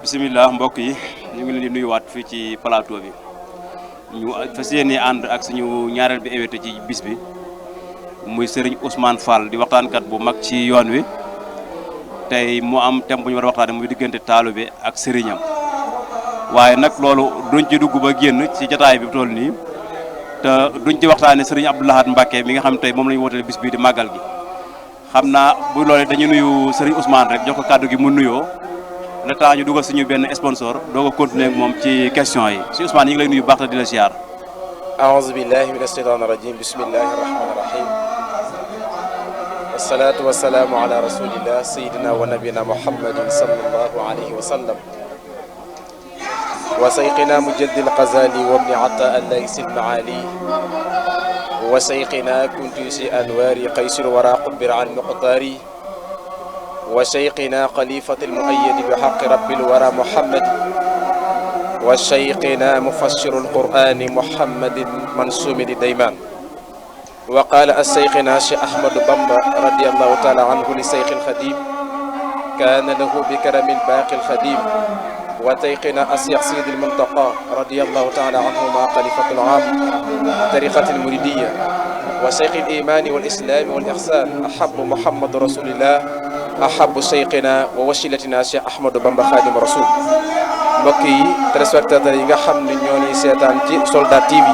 bisimilah mbokk yi ñu ngi leen di nuyuwaat fii ci plateau bi ñu fas yéene ànd ak suñu ñaareel bi invité ci bis bi muy Serigne Ousmane Fall di waxtaankat bu mag ci yoon wi tey mu am thème bu ñu war a waxtaane muy diggante taalibe ak sëriñam waaye nag loolu duñ ci dugg ba génn ci jotaay bi toll nii te duñ ci waxtaane Serigne Abdou Lahad Mbacké mi nga xam tey moom la ñu wooteel bis bii di màggal gi xam naa bu loolee dañu nuyu Serigne Ousmane rek jox ko kàddu gi mu nuyoo le temps ñu dugal suñu benn sponsor doo ko continuer ak moom ci question yi si Ousmane yi ngi lay nuyu baax te di la ziar. aouzu billahi min asheytaan rajim bismillahi rahmani rahim wasalaatu wasalaamu ala rasulillah sayidina wa nabina muhammadin sallallahu alayhi wa sallam wa sayqina mujaddil qazali wa bni ata allahi sil maali wa sayqina kunti si anwaari qaysir wara qubir an muqtaari wa shaykhina xalifati almuayyadi bi xaqi rabbil wara muhammad wa shaykhina mufassiru alqur'ani muhammadin mansumi di dayman wa qaala as-shaykhina cheikh ahmadu bamba radiyallahu taala anhu li shaykh alxadim kaana lahu bi karami albaaqi alxadim wa shaykhina as-cheikh sidi almuntaqa radiyallahu taala anhuma xalifatu al-aam tariqati almuridiya wa shaykh al-imani wal islami wal ihsan ahabu muhammadu rasulillah ahabu seyqina wa wasilatina Cheikh Ahmadou Bamba Khadim Rasoul mbokk yi téléspectateurs yi nga xam ne ñoo ñuy seetaan ci Soldat TV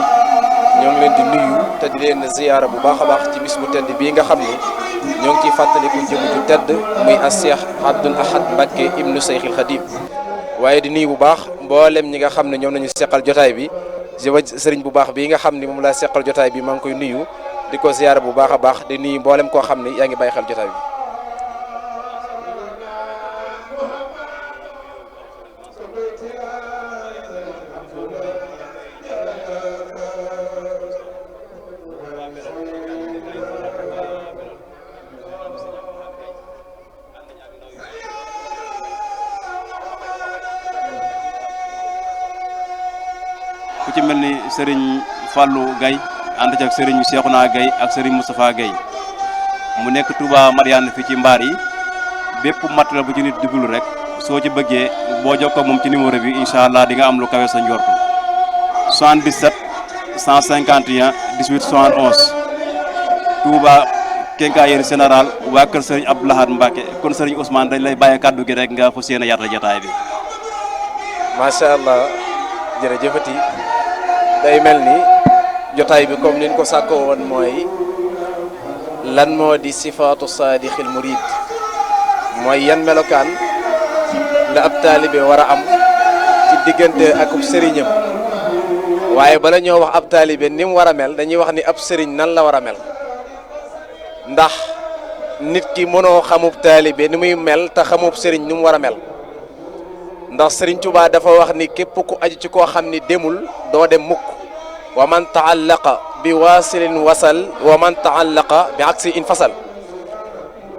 ñoo ngi leen di nuyu te di leen ziyaara bu baax a baax ci bis bu tedd bii nga xam ne ñoo ngi ciy fàttaliku jëm ju tedd muy as Cheikh Abdoul Ahad Mbacké ibnu Seyxil Khadim waaye di nuyu bu baax mboolem ñi nga xam ne ñoom nañu seqal jotaay bi sëriñ bu baax bii nga xam ne moom laa seqal jotaay bi maa ngi koy nuyu di ko ziyaara bu baax a baax di nuyu mboolem koo xam ne yaa ngi bàyyi xel jotaay bi. ku ci mel ni Serigne Fallou Gaye ànd ci ak Serigne Cheikhouna Gaye ak Serigne Moustapha Gaye mu nekk Touba Mariane fii ci mbaar yi bépp matériel bu ci nit dugul rek soo ci bëggee boo jokkoo moom ci numéro bi incha allah di nga am lu kawe sa njortu 77 151 18 71 Touba Quincaillerie Générale waa kër Serigne Abdou Lahad Mbacké kon Serigne Ousmane dañ lay bàyyi kàddu gi rek nga fas yéene yaatal jotaay bi. macha allah jërëjëfati day mel ni jotaay bi comme niñ ko sàkkoo woon mooy lan moo di sifaatu saadixil murid mooy yan melokaan la ab taalibe war a am ci diggante akub sëriñam waaye bala ñoo wax ab taalibe ni mu war a mel dañuy wax ni ab sëriñ nan la war a mel ndax nit ki mënoo xamub taalibe ni muy mel te xamub sëriñ ni mu war a mel ndax Sëriñ Tuubaa dafa wax ni képp ku aju ci koo xam ni demul doo dem mukk wa man taallaqa bi waasilin wasal wa man taallaqa bi aksi in fasal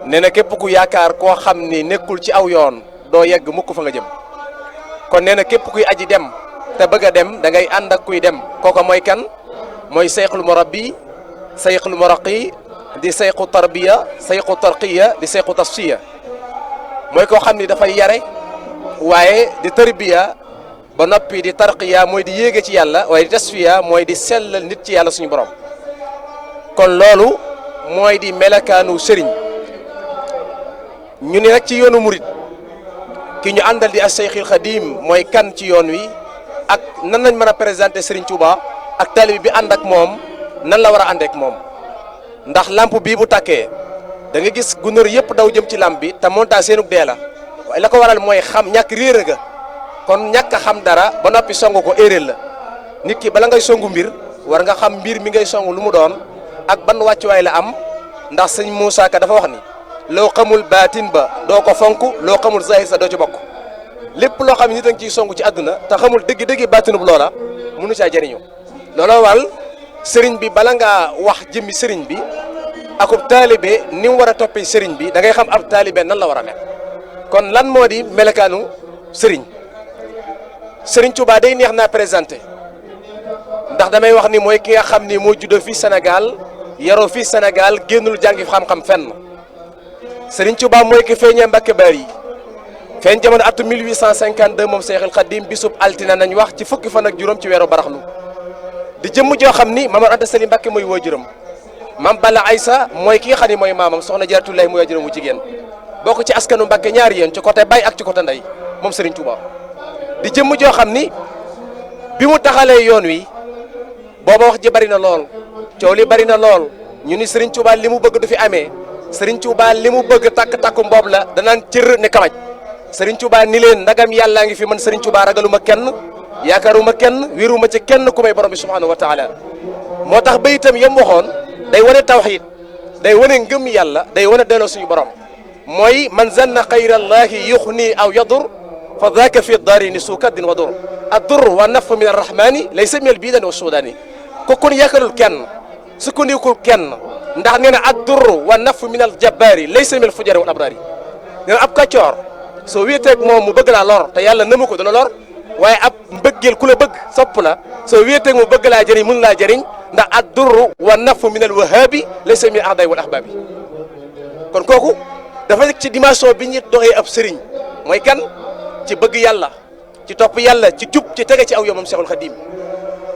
nee na képp ku yaakaar koo xam ni nekkul ci aw yoon doo yegg mukk fa nga jëm kon nee na képp kuy aji dem te bëgg a dem da ngay ànd ak kuy dem kooku mooy kan mooy sayxul murabbi sayxul muraqi di sayxu tarbiya sayxu tarqiya di sayxu tasfiya mooy koo xam ni dafay yare waaye di tarbiya ba noppi di tarqiya mooy di yéege ci yàlla waaye di tasfiya mooy di sellal nit ci yàlla suñu borom kon loolu mooy di melakaanu sëriñ ñu ni nag ci yoonu murit ki ñu àndal di as-Seyxul Xadim mooy kan ci yoon wi ak nan lañ mën a présenter Sëriñ Tuuba ak taalibe bi ànd ak moom nan la war a ànd ak moom ndax lamp bii bu tàkkee da nga gis gunóor yëpp daw jëm ci lamp bi te monta seenug dee la waaye la ko waral mooy xam ñàkk réer ga kon ñàkk a xam dara ba noppi song ko éeréel la nit ki bala ngay songu mbir war nga xam mbir mi ngay song lu mu doon ak ban wàccuwaay la am ndax sëñ Moussa Ka dafa wax ni loo xamul baatin ba doo ko fonk loo xamul zahir sa doo ci bokk lépp loo xam ne nit a ngi ciy song ci àdduna te xamul dëgg-dëgg baatinub loola mënu caa jëriñu looloo wal sëriñ bi bala ngaa wax jëmmi sëriñ bi akub taalibe ni mu war a toppee sëriñ bi da ngay xam ab taalibe nan la war a mel kon lan moo di melakaanu sëriñ sëriñ Touba day neex naa présenté ndax damay wax ni mooy ki nga xam ni moo juddoo fii Sénégal yaroo fii Sénégal génnul jàngi xam-xam fenn sëriñ Touba mooy ki feeñee Mbàkke Bari feeñ jamono atu 1852 moom Seexul Xadim bisub altina nañ wax ci fukki fan ak juróom ci weeru baraxlu di jëmm joo xam ni Maam Mor Anta Sali Mbàkke mooy waajuram Maam Balla Aysa mooy ki nga xam ne mooy maamam soxna Jaaratullaahi mooy waajuram wu jigéen bokk ci askanu Mbàkke ñaari yéen ci côté bay ak ci côté ndey moom Serigne Touba di jëmm joo xam ni bi mu taxalee yoon wi booba wax ji bari na lool coow li bari na lool ñu ni Serigne Touba li mu bëgg du fi amee Serigne Touba li mu bëgg takk-takku mboob la danaan cër ne kamaj Serigne Touba ni leen ndagam yàllaa ngi fi man Serigne Touba ragaluma kenn yaakaaruma kenn wéruma ci kenn ku may borom bi subhanahu wa taala moo tax ba itam yem waxoon day wane tawxiid day wane ngëm yàlla day wane delloo suñu borom mooy man zanna xayrallahi yuxni aw yadur fa daaka fi daarini suukaddin wa dur addur wa naf min arrahmani laysa min albiidani wa suudaani ko kon yaakaarul kenn sukkandikul kenn ndax nee na addur wa naf min aljabbaari laysa min alfujari wal abraari nee na ab kàccoor soo wéeteeg moom mu bëgg laa lor te yàlla nëmu ko dana lor waaye ab mbëggeel ku la bëgg sopp la soo wéeteeg mu bëgg laa jëriñ mun laa jëriñ ndax addur wa naf min alwahaabi laysa min ahdaay wal ahbaabi kon kooku dafa nekk ci dimension bi ñu doxee ab sëriñ mooy kan ci bëgg yàlla ci topp yàlla ci jub ci tege ci aw yoomam Seexul Xadim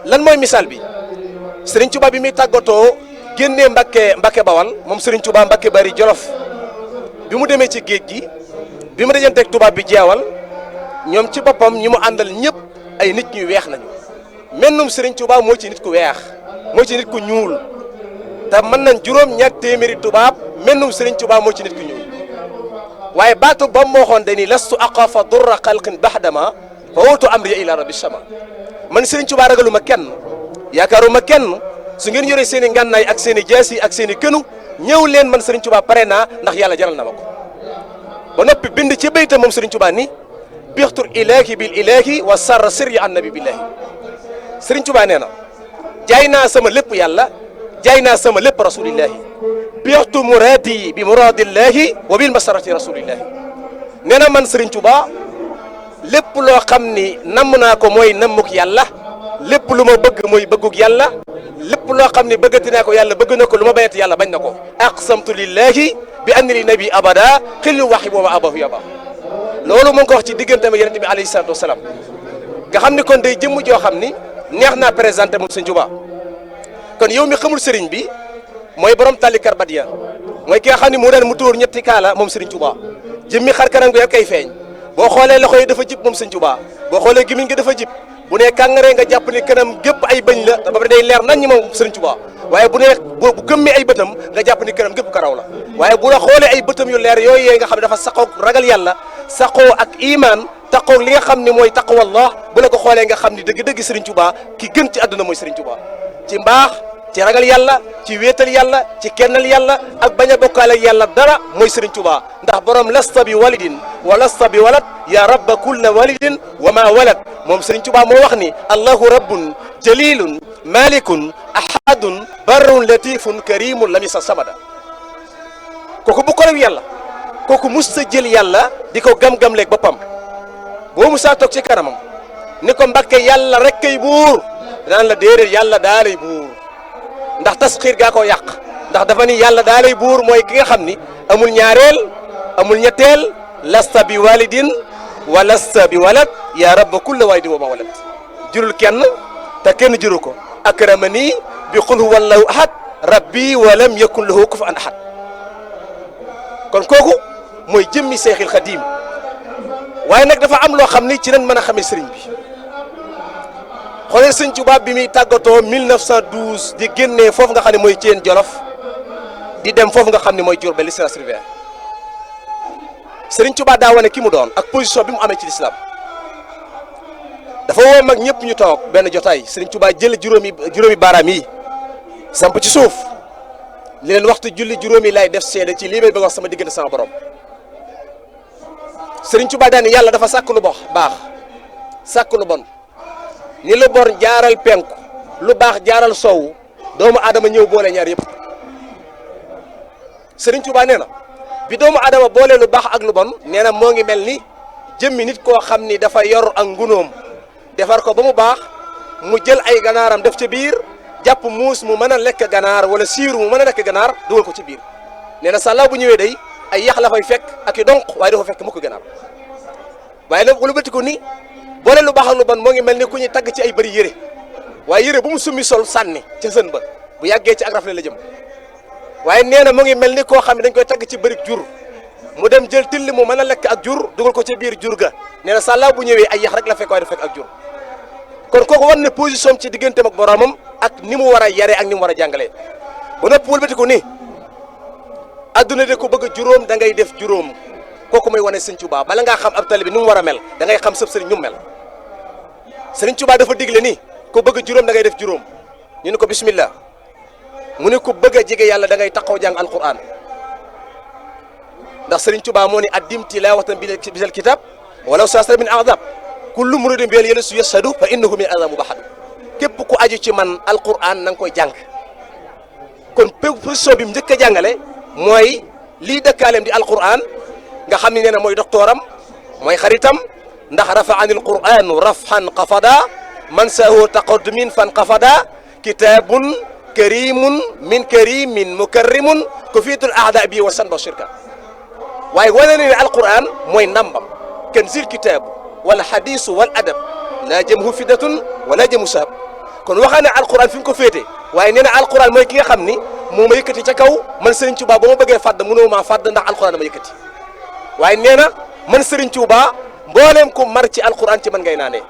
lan mooy misaal bi Sëriñ Tuubaa bi muy tàggatoo génnee Mbàkke Bawal moom Sëriñ Tuubaa Mbàkke Bari Jolof bi mu demee ci géej gi bi mu dajanteeg tubaab bi jeewal ñoom ci boppam ñi mu àndal ñëpp ay nit ñu weex nañu mennum Sëriñ Tuubaa moo ci nit ku weex moo ci nit ku ñuul te mën nañ juróom-ñaar téeméeri tubaab mennum Sëriñ Tuubaa moo ci nit ku ñuul waaye baatu ba mu waxoon dañuy lastu aqafa durra xalqin baxdama fa wootu amri ila rabbi sama man Sëriñ Tuubaa ragaluma kenn yaakaaruma kenn su ngeen yore seen i ngànnaay ak seen i jaasi ak seen i kënu ñëw leen man Sëriñ Tuubaa pare naa ndax yàlla jaral na ma ko ba noppi bind ci bayta moom Sëriñ Tuubaa ni bixtur ilaahi bil ilaahi wa sarra sirri an nabi billahi Sëriñ Tuubaa nee na jaay naa sama lépp yàlla jaay naa sama lépp rasulillahi bixtu muraadi bi muraadillahi wa bil masarati rasulillahi nee na man Sëriñ Tuubaa lépp loo xam ni namm naa ko mooy nammuk yàlla lépp lu ma bëgg mooy bëgguk yàlla lépp loo xam ne bëggati naa ko yàlla bëgg na ko lu ma bayati yàlla bañ na ko aqsamtu lillahi bi anni li nabi abada xillu waxi booba abahu yaba loolu mu ngi ko wax ci diggante ma yonent bi alayhi salaatu wasalaam nga xam ni kon day jëmm joo xam ni neex naa présenté moom Sëriñ Tuubaa kon yow mi xamul sëriñ bi mooy borom tàlli karbadiya mooy ki nga xam ne moo daan mu tóor ñetti kaala moom Sëriñ Tuubaa jëmmi xar kanam gi ak kay feeñ boo xoolee loxo yi dafa jib moom Sëriñ Tuubaa boo xoolee gimiñ gi dafa jib bu ne kàngaree nga jàpp ni kanam gépp ay bëñ la te ba day leer nañ ñi moom Sëriñ Tuubaa waaye bu ne bu gëmmee ay bëtam nga jàpp ni kanam gépp karaw la waaye bu la xoolee ay bëtam yu leer yooyu nga xam ne dafa saqoo ragal yàlla saqoo ak iman taqoo li nga xam ne mooy taqwallah bu la ko xoolee nga xam ni dëgg-dëgg Sëriñ Tuubaa ki gën ci àdduna mooy Sëriñ Tuubaa ci mbaax ci ragal yàlla ci wéetal yàlla ci kennal yàlla ak bañ a bokkaale ak yàlla dara mooy Sëriñ Tuubaa ndax borom lasta bi walidin wa lasta bi walad ya rabba kulla walidin wa ma walad moom Sëriñ Tuubaa moo wax ni allahu rabbun jalilun malikun ahadun barrun latifun karimun lam yasa samada kooku bu ko rek yàlla kooku musta jël yàlla di ko gam-gam leeg boppam boo musaa toog ci kanamam ni ko Mbàkke yàlla rek kay buur daan la déedéet yàlla daa lay buur ndax tasxiir gaa ko yàq ndax dafa ni yàlla daa lay buur mooy ki nga xam ni amul ñaareel amul ñetteel lasta bi walidin wa lasta bi walad ya rabba kulla walidin wa ma walad jurul kenn te kenn juru ko akramani bi qul huwa allahu ahad rabbi wa lam yakun lahu kufuwan ahad kon kooku mooy jëmmi Seexil Xadim waaye nag dafa am loo xam ni ci lañ mën a xamee sëriñ bi xoolee Sëriñ Tuubaa bi muy tàggatoo 1912 di génnee foofu nga xam ne mooy Thiène Jolof di dem foofu nga xam ne mooy Diourbel l'islam rivière Sëriñ Tuubaa daa wane ki mu doon ak position bi mu amee ci l'islam dafa woo mag ñëpp ñu toog benn jotaay Sëriñ Tuubaa jël juróomi baaraam yi samp ci suuf li leen waxtu julli juróomi lay def seede ci lii may bëgg wax sama diggante sama borom Sëriñ Tuubaa daal ni yàlla dafa sàkk lu baax sàkk lu bon ni lu bon jaaral penku lu baax jaaral soowu doomu aadama ñëw boole ñaar yëpp Sëriñ Tuubaa nee na bi doomu aadama boole lu baax ak lu bon nee na moo ngi mel ni jëmmi nit koo xam ni dafa yor ak ngunoom defar ko ba mu baax mu jël ay ganaaram def ca biir jàpp muus mu mën a lekk ganaar wala siiru mu mën a lekk ganaar dugal ko ci biir nee na sàllaaw bu ñëwee day ay yax la fay fekk ak i donq waaye dafa fekk mukk ganaar waaye nag lu bëti ko ni boole lu baax ak lu bon moo ngi mel ni ku ñuy tagg ci ay bëri yére waaye yére bu mu summi sol sànni ca sën ba bu yàggee ci ak rafle la jëm waaye nee na mu ngi mel ni koo xam ne dañ koy tagg ci bëri jur mu dem jël till mu mën a lekk ak jur dugal ko ci biir jur ga nee na sàllaa bu ñëwee ay yax rek la fekk waaye du fekk ak jur kon kooku war ne position ci digganteem ak boromam ak ni mu war a yare ak ni mu war a jàngalee ba noppi wëlbati ko ni adduna de ko bëgg a juróom da ngay def juróom kooku may wane Sëriñ Tuubaa bala ngaa xam ab tali bi ni mu war a mel da ngay xam sëb sëriñ ñu mel Sëriñ Tuubaa dafa digle ni ko bëgg a juróom da ngay def juróom ñu ne ko bismillah mu ne ko bëgg a jege yàlla da ngay taxaw jàng alquran ndax Sëriñ Tuubaa moo ni addim tilaawatan bisal kitab walaw sasra min azab kullu muridin bil yelisu yashadu fa innahu min azam mubahad képp ku aju ci man alquran na nga koy jàng kon position bi mu njëkk a jàngale mooy lii dëkkaaleem di alquran nga xam ne nee na mooy doctoram mooy xaritam ndax rafa anil quranu rafhan qafada man sahu taqaddumin fan qafada kitabun karimun min karimin mukarrimun ku fiitul aada bi wa sanba shirka waaye wane ne alquran mooy ndambam kanzil kitab wala hadisu wal adab laa jëmhu fidatun wala jëmu sahab kon waxaa ne alquran fi mu ko féete waaye nee na alquran mooy ki nga xam ni moo ma yëkkati ca kaw man Serigne Touba ba ma bëggee fàdd mënoo maa fàdd ndax alquran ma yëkkati waaye nee na man Serigne Touba mbooleem ko mar ci alquran ci man ngay naanee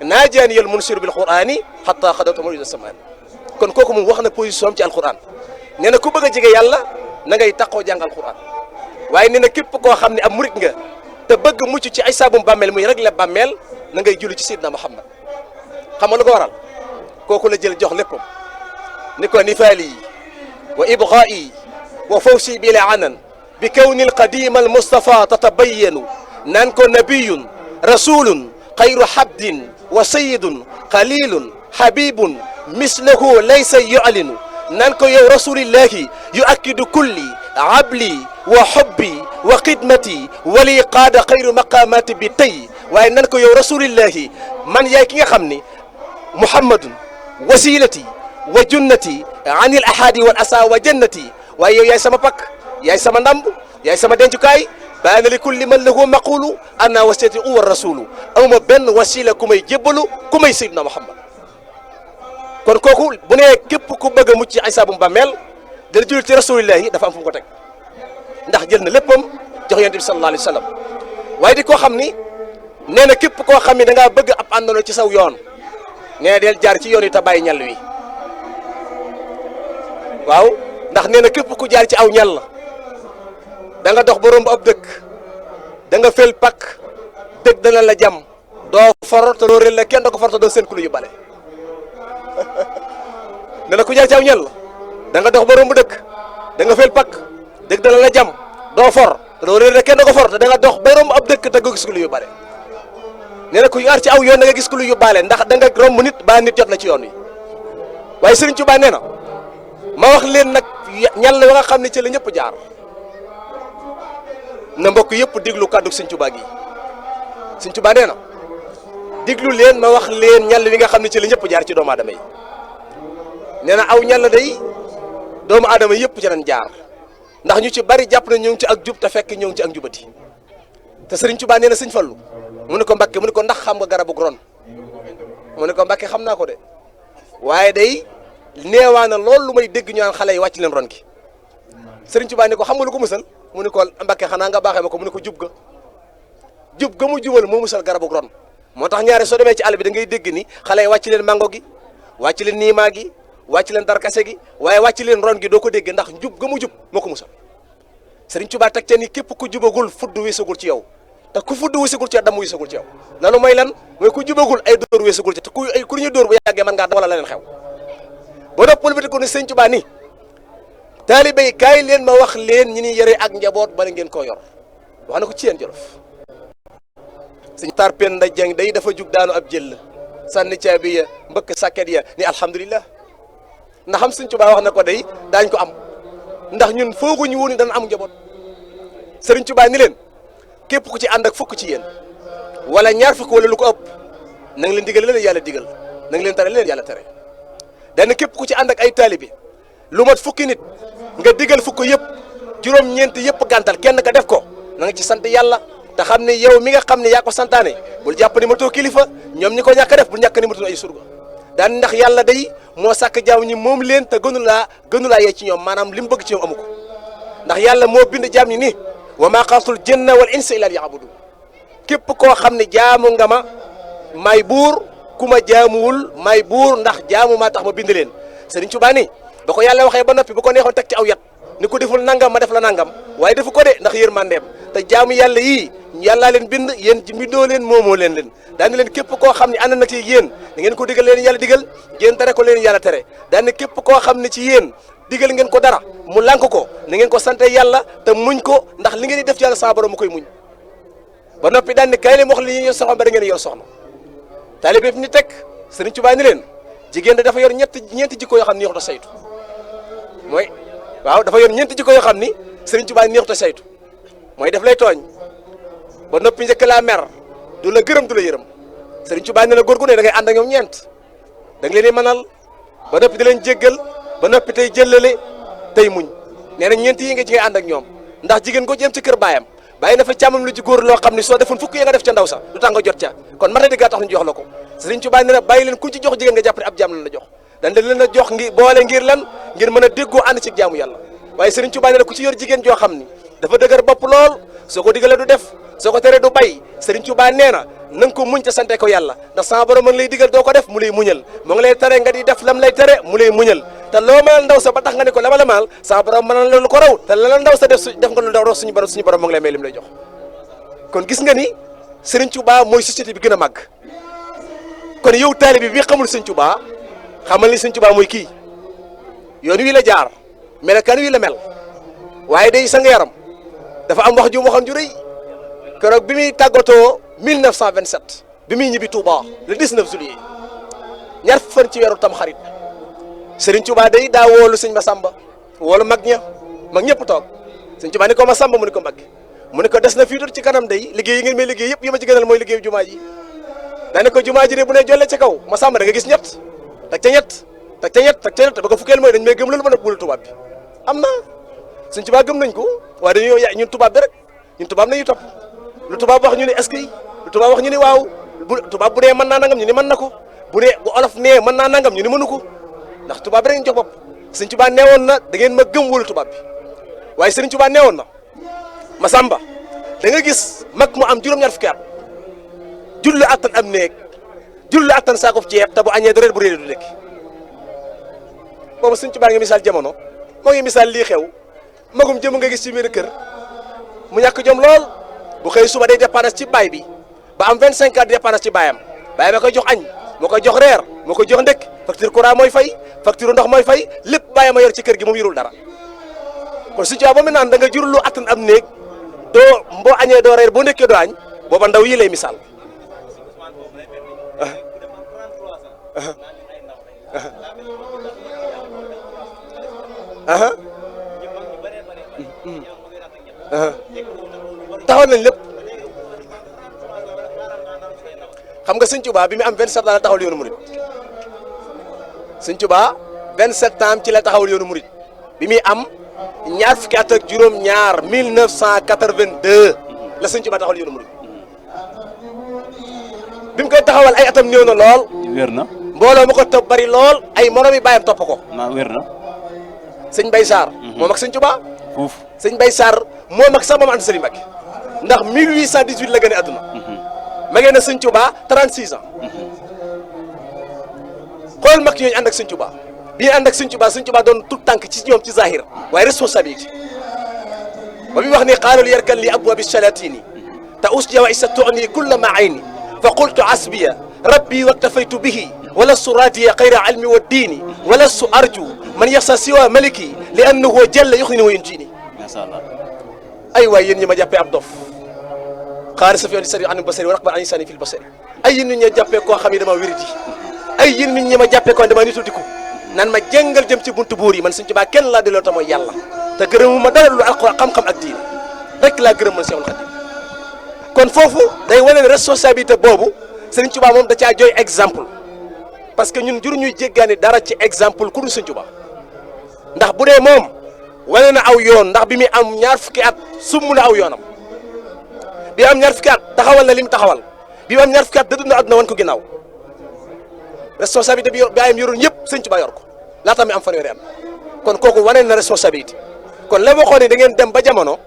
naajaani yal munsir bil qurani hatta xadawta mawlida samaan kon kooku moom wax na position am ci alquran nee na ku bëgg a jege yàlla na ngay taxoo jàng alquran waaye nee na képp koo xam ne ab murit nga te bëgg mucc ci ay saabum bàmmeel muy rek la bàmmeel na ngay julli ci Seydina Muhammad xam nga lu ko waral kooku la jël jox léppam ni ko nifaali wa ibqaa'i wa fawsi bila anan bi kawni alqadima almustafa tatabayanu naan ko nabiyun rasulun xayru habdin wa sayidun qalilun habibun mislahu laysa yu'linu naan ko yow rasulillahi yuakkidu kulli abli wa hubbi wa xidmati wali qaada xayru maqamati bi tey waaye nan ko yow rasulillahi man yaay ki nga xam ni muhammadun wasilati wa junnati anil ahadi wal asa wa jannati waaye yow yaay sama pakk yaay sama ndamb yaay sama dencukaay baana li kulli man lahu maqulu anna wasilati uwa rasulu amuma benn wasila ku may jébbalu ku may sayyidina muhammad kon kooku bu nee képp ku bëgg a mucc ci ay saabum bàmmeel dana julli ci rasulillahi dafa am fu mu ko teg ndax jël na léppam jox yonent bi sallallahu alayhi wa sallam waaye di koo xam ni nee na képp koo xam ni da ngaa bëgg ab àndandoo ci saw yoon nee na del jaar ci yoon yi te bàyyi ñal wi waaw ndax nee na képp ku jaar ci aw ñal da nga dox ba romb ab dëkk da nga fel pak dëkk dana la jam doo for te doo réel la kenn doo ko for te doo seen ku lu yu bale nee na ku jaar ci aw ñal da nga dox ba romb dëkk da nga fel pak dëkk dana la jam doo for te doo réel la kenn doo ko for te da nga dox ba romb ab dëkk te nga gis ku lu yu bale nee na ku jaar ci aw yoon da nga gis ku lu yu bale ndax da nga romb nit ba nit jot la ci yoon wi waaye Serigne Touba nee na ma wax leen nag ñal la nga xam ne ci la ñëpp jaar na mbokk yëpp déglu kàddu Serigne Touba gi Serigne Touba nee na déglu leen ma wax leen ñal wi nga xam ne ci la ñëpp jaar ci doomu aadama yi nee na aw ñal day doomu aadama yëpp ci nañ jaar ndax ñu ci bari jàpp na ñu ngi ci ak jub te fekk ñu ngi ci ak jubati te Serigne Touba nee na Serigne Fallou mu ne ko Mbàkke mu ne ko ndax xam nga garabu ron mu ne ko Mbàkke xam naa ko de waaye day neewaa na loolu lu may dégg ñu naan xale yi wàcc leen ron gi Serigne Touba ne ko xam nga lu ko musal mu ne ko Mbàkke xanaa nga baaxee ma ko mu ne ko jub ga mu jubal moo musal garabu ron moo tax ñaare soo demee ci àll bi da ngay dégg ni xale yi wàcc leen mango gi wàcc leen niimaa gi wàcc leen darkase gi waaye wàcc leen ron gi doo ko dégg ndax jub ga mu jub moo ko musal Serigne Touba teg ca ni képp ku jubagul fudd weesagul ci yow te ku fudd weesagul ci yow dam weesagul ci yow loolu mooy lan mooy ku jubagul ay dóor weesagul ci te ku ñu dóor bu yàggee mën ngaa wala leneen xew ba noppal bi ko ne Serigne Touba ni taalibe yi kaay leen ma wax leen ñi ni yore ak njaboot bala ngeen koo yor wax na ko ci yéen Jolof Sëñ Tar Penda Jeng day dafa jug daanu ab jël sànni caabi ya mbëkk sàkket ya ni alhamdulilah ndax xam Sëñ Touba wax na ko day daañ ko am ndax ñun fooguñu woon ni dana am njaboot Sëriñ Touba ni leen képp ku ci ànd ak fukk ci yéen wala ñaar fukk wala lu ko ëpp na nga leen digal leen yàlla digal na nga leen tere leen yàlla tere dana képp ku ci ànd ak ay taalibi lu mat fukki nit nga digal fukk yëpp juróom-ñeent yëpp gàntal kenn ka def ko na nga ci sant yàlla te xam ne yow mi nga xam ne yaa ko santaane bul jàpp ni matoo kilifa ñoom ñi ko ñàkk a def bul ñàkk ni matoo ay surga daan ndax yàlla day moo sàkk jaam ñi moom leen te gënu laa yee ci ñoom maanaam li mu bëgg ci ñoom amu ko ndax yàlla moo bind jaam ñi ni wa maa xalaqtul jinna wal insa illa liya'budun képp koo xam ne jaamu nga ma may buur ku ma jaamuwul may buur ndax jaamu maa tax ma bind leen Sëriñ Tuubaa ni ba ko yàlla waxee ba noppi bu ko neexoon teg ci aw yat ni ko deful nangam ma def la nangam waaye defu ko de ndax yërmandeem te jaamu yàlla yii yàllaa leen bind yéen bindoo leen moomoo leen daani leen képp koo xam ne ànd na ci yéen da ngeen ko digal leen yàlla digal ngeen tere ko leen yàlla tere daani képp koo xam ne ci yéen digal ngeen ko dara mu lànk ko na ngeen ko sante yàlla te muñ ko ndax li ngeen di def ci yàlla sama borom mu koy muñ ba noppi daan ni kay leen wax li ñuy yor soxna ba da ngeen yor soxna taalibe bi ni teg Sëriñ Tuubaa ni leen jigéen dafa yor ñeenti jikko yoo xam ni neexut a saytu mooy waaw dafa yor ñeenti jikko yoo xam ni Sëriñ Tuubaa neexut a saytu mooy def lay tooñ ba noppi njëkk laa mer du la gërëm du la yërëm Sëriñ Tuubaa ne la góor gu ne da ngay ànd ak ñoom ñeent da nga leen di mënal ba noppi di leen jéggal ba noppi tey jëllale tey muñ nee na ñeent yi nga ci ngay ànd ak ñoom ndax jigéen ko jëm ci kër baayam bàyyi na fa càmmam lu ci góor loo xam ni soo defoon fukk ya nga def ca ndaw sax du tax nga jot ca kon mata di gaa tax ñu jox la ko Sëriñ Tuubaa ne na bàyyi leen ku ci jox jigéen nga jàpp ne ab jaam lan la jox dañ leen a jox ngir boole ngir lan ngir mën a déggoo ànd ci jaamu yàlla waaye Sëriñ Tuubaa ne na ku ci yor jigéen joo xam ni dafa dëgër bopp lool soo ko digalee du def soo ko teree du bay Sëriñ Tuubaa nee na nga ko muñ te sante ko yàlla ndax sama borom ma ngi lay digal doo ko def mu lay muñal mu ngi lay tere nga di def lam lay tere mu lay muñal te loo mënal ndaw sa ba tax nga ne ko la ma la maal sama borom mënal la lu ko raw te la ndaw sa def def nga lu daw raw suñu borom mu ngi lay may lim lay jox kon gis nga ni Sëriñ Tuubaa mooy société bi gën a màgg kon yow taalibe bi xamul Sëriñ Tuubaa xamal ni Sëriñ Tuubaa mooy kii yoon wi la jaar melokaan wi la mel waaye day sa nga yaram dafa am wax ju mu waxoon ju rëy keroog bi muy tàggatoo 1927 bi muy ñibbi Touba le 19 juillet ñaar fan ci weeru tam xarit Sëriñ Tuubaa day daa woolu sëñ Masamba woolu mag ñëpp toog sëñ Tuubaa ni ko Masamba mu ni ko Mbàkke mu ni ko des na fii tuuti ci kanam day liggéey yi ngeen may liggéey yëpp yi ma ci gënal mooy liggéeyu jumaa ji daane ko jumaa ji de bu ne jolle ci kaw Masamba da nga gis ñett teg ca ñett ba ko fukkeel mooy dañ may gëm loolu ba nag wulu tubaab bi am na sëñ Tuubaa gëm nañ ko waaye dañoo yaay ñun tubaab bi rek ñun tubaab nañu topp lu tubaab wax ñu ne est-ce que lu tubaab wax ñu ne waaw bu tubaab bu nee mën naa nangam ñu ne mën na ko bu olof nee mën naa nangam ñu ne mënu ko ndax tubaab bi rek ñu jox bopp sëñ Tuubaa neewoon na da ngeen ma gëm wóolu tubaab bi waaye sëriñ Tuubaa neewoon na Masamba da nga gis mag mu am juróom-ñaar fukki at julli attan am néeg julli attan saako ceeb te bu añee dara bu réeré du lekk boobu sëñ Tuubaa nga misaal jamono moo ngi misaal lii xew magum jëm nga gis ci biir kër mu ñàkk jom lool bu xëy suba day dépense ci baay bi ba am 25 ans di dépense ci baayam baay ma koy jox añ moo koy jox reer moo koy jox ndekk facture courant mooy fay facture ndox mooy fay lépp baayam a yor ci kër gi moom yorul dara kon su ba mu naan da nga jur lu attan am néeg doo boo añee doo reer boo ndekkee doo añ booba ndaw yi lay misaal taxaw nañ lépp xam nga sëñ Tuubaa bi mu am 27 ans la taxawal yoonu murit sëñ Tuubaa 27 ans ci la taxawal yoonu murit bi muy am ñaar fukki at ak juróom-ñaar 1982 la sëñ Tuubaa taxawal yoonu murit bi mu koy taxawal ay atam néew na lool. wér na mbooloo ma ko topp bari lool ay moromi bàyyam topp ko. wér na. sëñ Bay Sarr. moom ak sëñ Tuubaa. fuuf sëñ Bay Sarr moom ak sax moom Anta Sali Mbacké ndax 1818 la gën a àdduna. ma ngeen ne sëñ Tuubaa 36 ans. xool mag ñooñu ànd ak sëñ Tuubaa bi ñu ànd ak sëñ Tuubaa doon tout tànk ci ñoom ci zahir waaye responsabilité ba muy wax ni xaalul yarkan li abwaabi shalatini te usja wa isa tu'ni kulla ma ayni fa qultu asbiya rabbi waktafaytu bihi wala su radiya xayra almi wa diini wala su arju man yaxsa siwa maliki li annahu jalla yuxnini wa yunjini. macha allah. ay waay yéen ñi ma jàppee ab dof xaari sa fi yoon sari an basari wa raqba an insani fil basari ay yéen nit ñi jàppee koo xam ne dama wéridi ay yéen nit ñi ma jàppee koo dama nitu diku nan ma jëngal jëm ci buntu buur yi man Sëñ Tuubaa kenn laa delloo ta mooy yàlla te gërëmu ma dara lu alxuraan xam-xam ak diine rek laa gërëm man Seexul Xadiim kon foofu day wane ne responsabilité boobu Sëñ Tuubaa moom da caa jooy exemple parce que ñun juru ñuy jéggaani dara ci exemple ku dul Sëñ Tuubaa ndax bu dee moom wane na aw yoon ndax bi muy am ñaar fukki at summ na aw yoonam bi am ñaar fukki at taxawal na li mu taxawal bi am ñaar fukki at dëdd na àdduna wan ko ginnaaw responsabilité bi baayam yoroon ñëpp sëñ Tuubaa yor ko laata mi am fanweeri am kon kooku wane na responsabilité kon la waxoon ne da ngeen dem ba jamono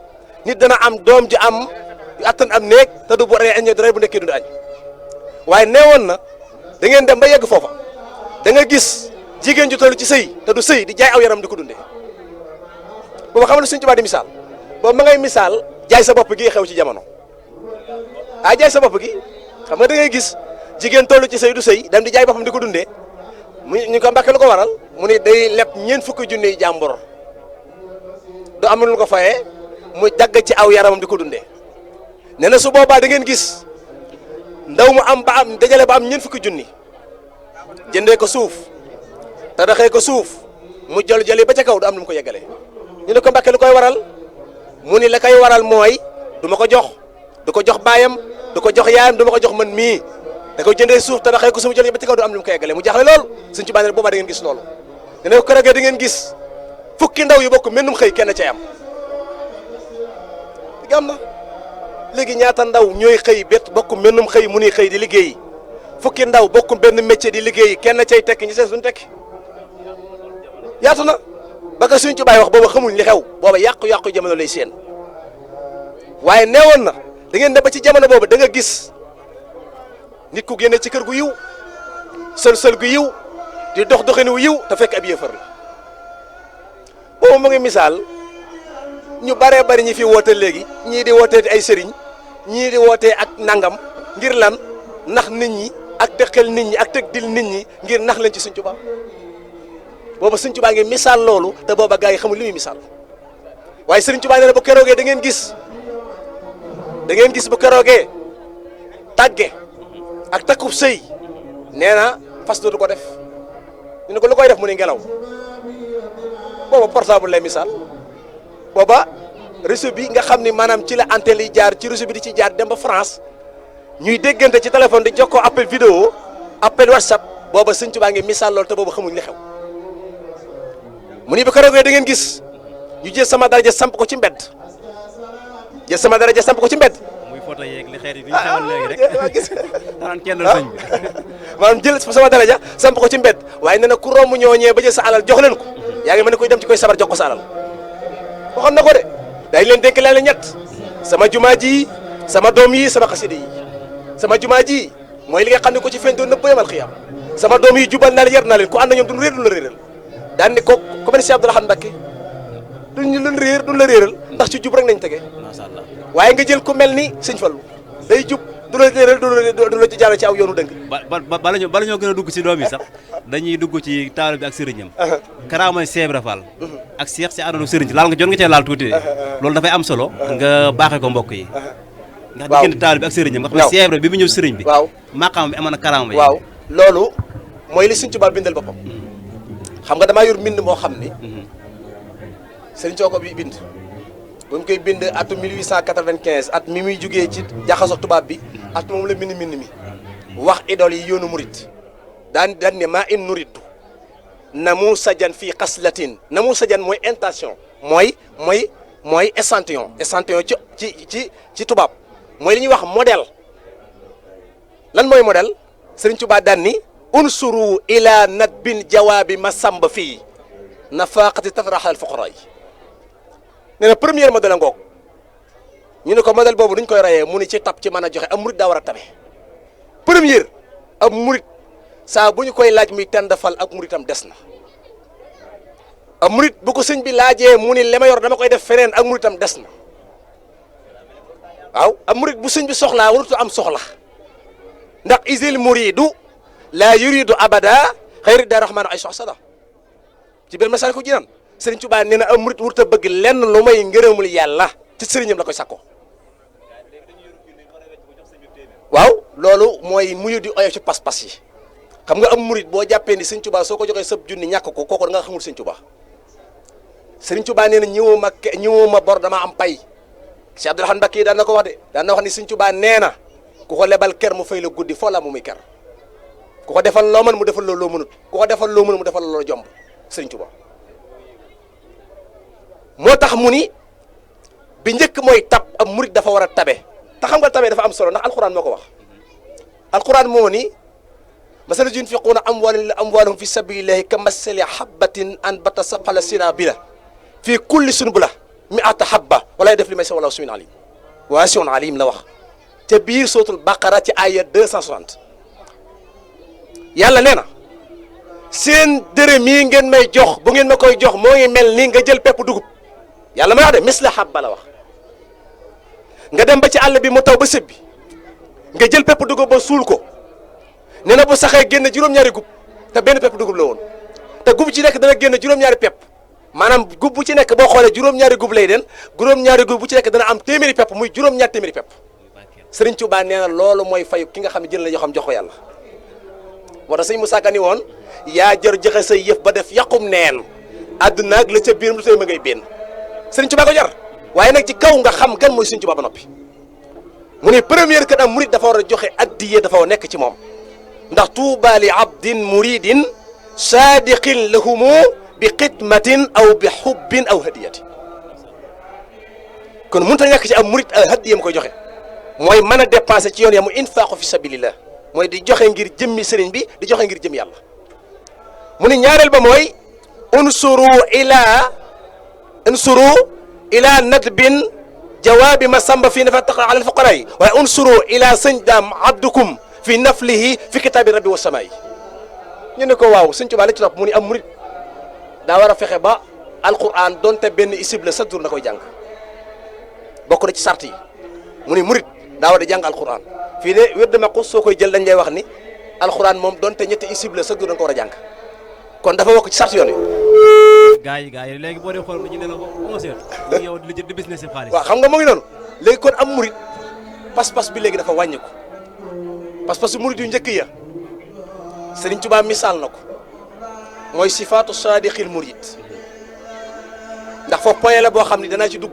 nit dana am doom ji am attan am néeg te du bu añ dara bu nekkee du añ waaye neewoon na da ngeen dem ba yegg foofa da nga gis jigéen ju toll ci sëy te du sëy di jaay aw yaram di ko dundee booba xam ne sëñ Tuubaa di misaal boobu ma ngay misaal jaay sa bopp gi xew ci jamono jaay sa bopp gi xam nga da ngay gis jigéen toll ci sëy du sëy dem di jaay boppam di ko dundee mu ñu ko Mbàkke lu ko waral mu ni day leb ñeent fukki junni jàmbur du am lu ko fayee mu dagg ci aw yaramam di ko dundee nee na su boobaa da ngeen gis ndaw mu am ba am dajale ba am ñeent fukki junni jëndee ko suuf tabaxee ko suuf mu jël ba ca kaw du am lu mu ko yeggalee ñu ne ko Mbàkke lu koy waral mu ni la koy waral mooy du ma ko jox du ko jox baayam du ko jox yaayam du ma ko jox man mii da ko jëndee suuf tabaxee ko suuf jël ba ca kaw du am lu mu ko yeggalee mu jaaxle lool suñ ci bànnee boobaa da ngeen gis loolu ne ko kërëgee da ngeen gis fukki ndaw yu bokk mennum xëy kenn cay am di am na léegi ñaata ndaw ñooy xëy bet bokk mennum xëy mu ni xëy di liggéeyi fukki ndaw bokk benn métier di liggéeyi kenn cay tekki ñi seen suñu tekki yaatu na ba ko suñ ci bàyyi wax booba xamuñ li xew booba yàqu-yàqu jamono lay seen waaye neewoon na da ngeen dem ba ci jamono boobu da nga gis nit ku génne ci kër gu yiw sël gu yiw di dox doxinu yiw te fekk ab yéefar la boobu mu ngi misaal ñu baree bari ñi fi woote léegi ñii di wootee ay sëriñ ñii di wootee ak nangam ngir lan nax nit ñi ak teqal nit ñi ak teg dil nit ñi ngir nax leen ci Sëñ Tuubaa booba Sëñ Tuubaa ngi misaal loolu te booba gaa yi xamul li muy misaal waaye Sëriñ Tuubaa nee na bu keroogee da ngeen gis bu keroogee tàgge ak takkub sëy nee na fas dootu ko def ñu ne ko lu koy def mu ni ngelaw booba portable lay misaal booba réseau bi nga xam ni maanaam ci la antenne yi jaar ci réseau bi di ci jaar dem ba France ñuy déggante ci téléphone di jokkoo appel vidéo appel WhatsApp booba Sëñ Tuubaa ngi misaal loolu te booba xamuñ li xew mu ni bu ko rogee da ngeen gis ñu jël sama daraja samp ko ci mbedd muy photo yeeg li xeet yi ñu xewal léegi rek gis daan kenn sëñ bi maanaam jël sama daraja samp ko ci mbedd waaye nee na ku romb ñooñee ba jël sa alal jox leen ko yaa ngi mel ne koy dem ci koy sabar jox ko sa alal waxoon na ko de dañ leen dénk leen ñett sama jumaa ji sama doom yi sama xasida yi sama jumaa ji mooy li nga xam ne ko ci feeñ doon nëbb ba yamal xiyaam sama doom yi jubal naa leen yar naa leen ku ànd na ñoom duñ réer duñ la réeral daan ni ko ku mel ni Cheikh Abdoul Ahad Mbacké duñ la réeral ndax ci jub rek nañ tege masha Allah waaye nga jël ku mel ni Sëñ Fallu day jub du la réeral du la ci jaarale ci aw yoonu dëng bala ñoo gën a dugg ci doom yi sax dañuy dugg ci taal bi ak sëriñam karaamay Cheikh Ibra Fall ak Cheikh si àndoon sëriñ laal nga jot nga cee laal tuuti loolu dafay am solo nga baaxee ko mbokk yi nga diggante taal bi ak sëriñam nga xam ne Cheikh Ibra bi mu ñëw sëriñ bi waaw maqaam bi amoon na karaama yi waaw loolu mooy li Sëñ Tuubaa bindal boppam xam nga damaa yor mbind moo xam ni sëriñ coo ko bi bind ba mu koy bind atum 1895 at mi muy jugee ci jaxasoo tubaab bi at moom la mbind mi wax idole yi yoonu murit daan ne maa in nuritu namu sajan fii xaslatin namu sajan mooy intention mooy échantillon ci tubaab mooy li ñuy wax modèle lan mooy modèle Sëriñ Tuubaa daan ni unsuru ila nadbin jawaabi ma samba fii nafaqati tatraxal fuqara yi nee na première modèle ngoog ñu ne ko modèle boobu duñ koy rayee mu ni ci tab ci mën a joxe am murit daa war a tabe première ab murit saa bu ñu koy laaj muy tendafal ak muritam des na ab murit bu ko sëñ bi laajee mu ni li ma yor dama koy def feneen ak muritam des na waaw ab murit bu sëñ bi soxlaa warutu am soxla ndax isil muridu la yuridu abada xayri da rahmanu ay soxsada ci biir message ko jinan Sëriñ Tuubaa nee na am murit wurta bëgg lenn lu may ngërëmul yàlla ci sëriñam la koy sakko waaw loolu mooy muyu di oyof ci pas-pas yi xam nga am murit boo jàppee ni Sëriñ Tuubaa soo ko joxee sëb junni ñàkk ko kooku da nga xamul Sëriñ Tuubaa Sëriñ Tuubaa nee na ñëwuma bor dama am pay Cheikh Abdoul Ahad Mbacké daan na ko wax de daan na wax ni Sëriñ Tuubaa nee na ku ko lebal ker mu fay la guddi foo la mu muy ker ku ko defal loo mën mu defal loo mënut ku ko defal loo mën mu defal loo jomb Sëriñ Tuubaa moo tax mu ni bi njëkk mooy tab ab murit dafa war a tabe te xam nga tabee dafa am solo ndax alquran moo ko wax alquran moo ni masalu yunfiquuna amwaalahum fi sabilillahi ka masali habbatin anbata sab'a sanaabila fii kulli sunbula mi'ata habba wala def li may sa wala samiun alim waasiun alim la wax ca biir sootul baqara ci aya 260 yàlla nee na seen dërëm yi ngeen may jox bu ngeen ma koy jox moo ngi mel ni nga jël pepp dugub yàlla may wax de misla habba la wax nga dem ba ci àll bi mu taw ba sëbbi nga jël pepp dugub ba suul ko nee na bu saxee génn juróom-ñaari gub te benn pepp dugub la woon te gub ci nekk dana génn juróom-ñaari pepp maanaam gub bu ci nekk boo xoolee juróom-ñaari gub lay den juróom-ñaari gub bu ci nekk dana am téeméeri pepp muy juróom-ñaari téeméeri pepp Sëriñ Tuubaa nee na loolu mooy fayu ki nga xam ne jël la yoo xam jox ko yàlla moo tax sëñ Musaa Ka ni woon yaa jër joxe say yëf ba def yàqum neen àdduna ak la ca biir lu tey ma ngay benn Sëriñ Tuubaa ko jar waaye nag ci kaw nga xam kan mooy Sëriñ Tuubaa ba noppi mu ne première kat am murid dafa war a joxe addiye dafa war a nekk ci moom ndax tuuba li abdin muridin saadiqin lahumu bi xidmatin aw bi xubbin aw hadiyati kon mënut a ñàkk ci am murid hadiye mu koy joxe mooy mën a dépensé ci yoon ya mu infaqu fi sabilillah mooy di joxe ngir jëmmi sëriñ bi di joxe ngir jëmmi yàlla mu ne ñaareel ba mooy unsuru ila nadbin jawaabi ma samba fii nafa taqa ala alfuqara yi waaye unsuru ila sëñ daam abdukum fi naflihi fi kitaabi rabbi wa samaa yi ñu ne ko waaw Sëñ Tuubaa la ci topp mu ni am murid daa war a fexe ba alquran donte benn isib la chaque jour na koy jàng bokk na ci sart yi mu ni murid daa war a jàng alquran fii de wér de maqus soo koy jël dañ lay wax ni alquran moom donte ñetti isib la chaque jour da nga ko war a jàng kon dafa bokk ci sart yoon wi. gaa yi léegi boo dee xool dañu ne la ba 11h. yow li jël di business yi xaalis. waaw xam nga mu ngi noonu léegi kon am murid pas-pas bi léegi dafa wàññi ko pas-pas yu murid yu njëkk ya Sëriñ Tuubaa misaal na ko mooy sifaatu saadiqil murid ndax foofu point la boo xam ne danaa ci dugg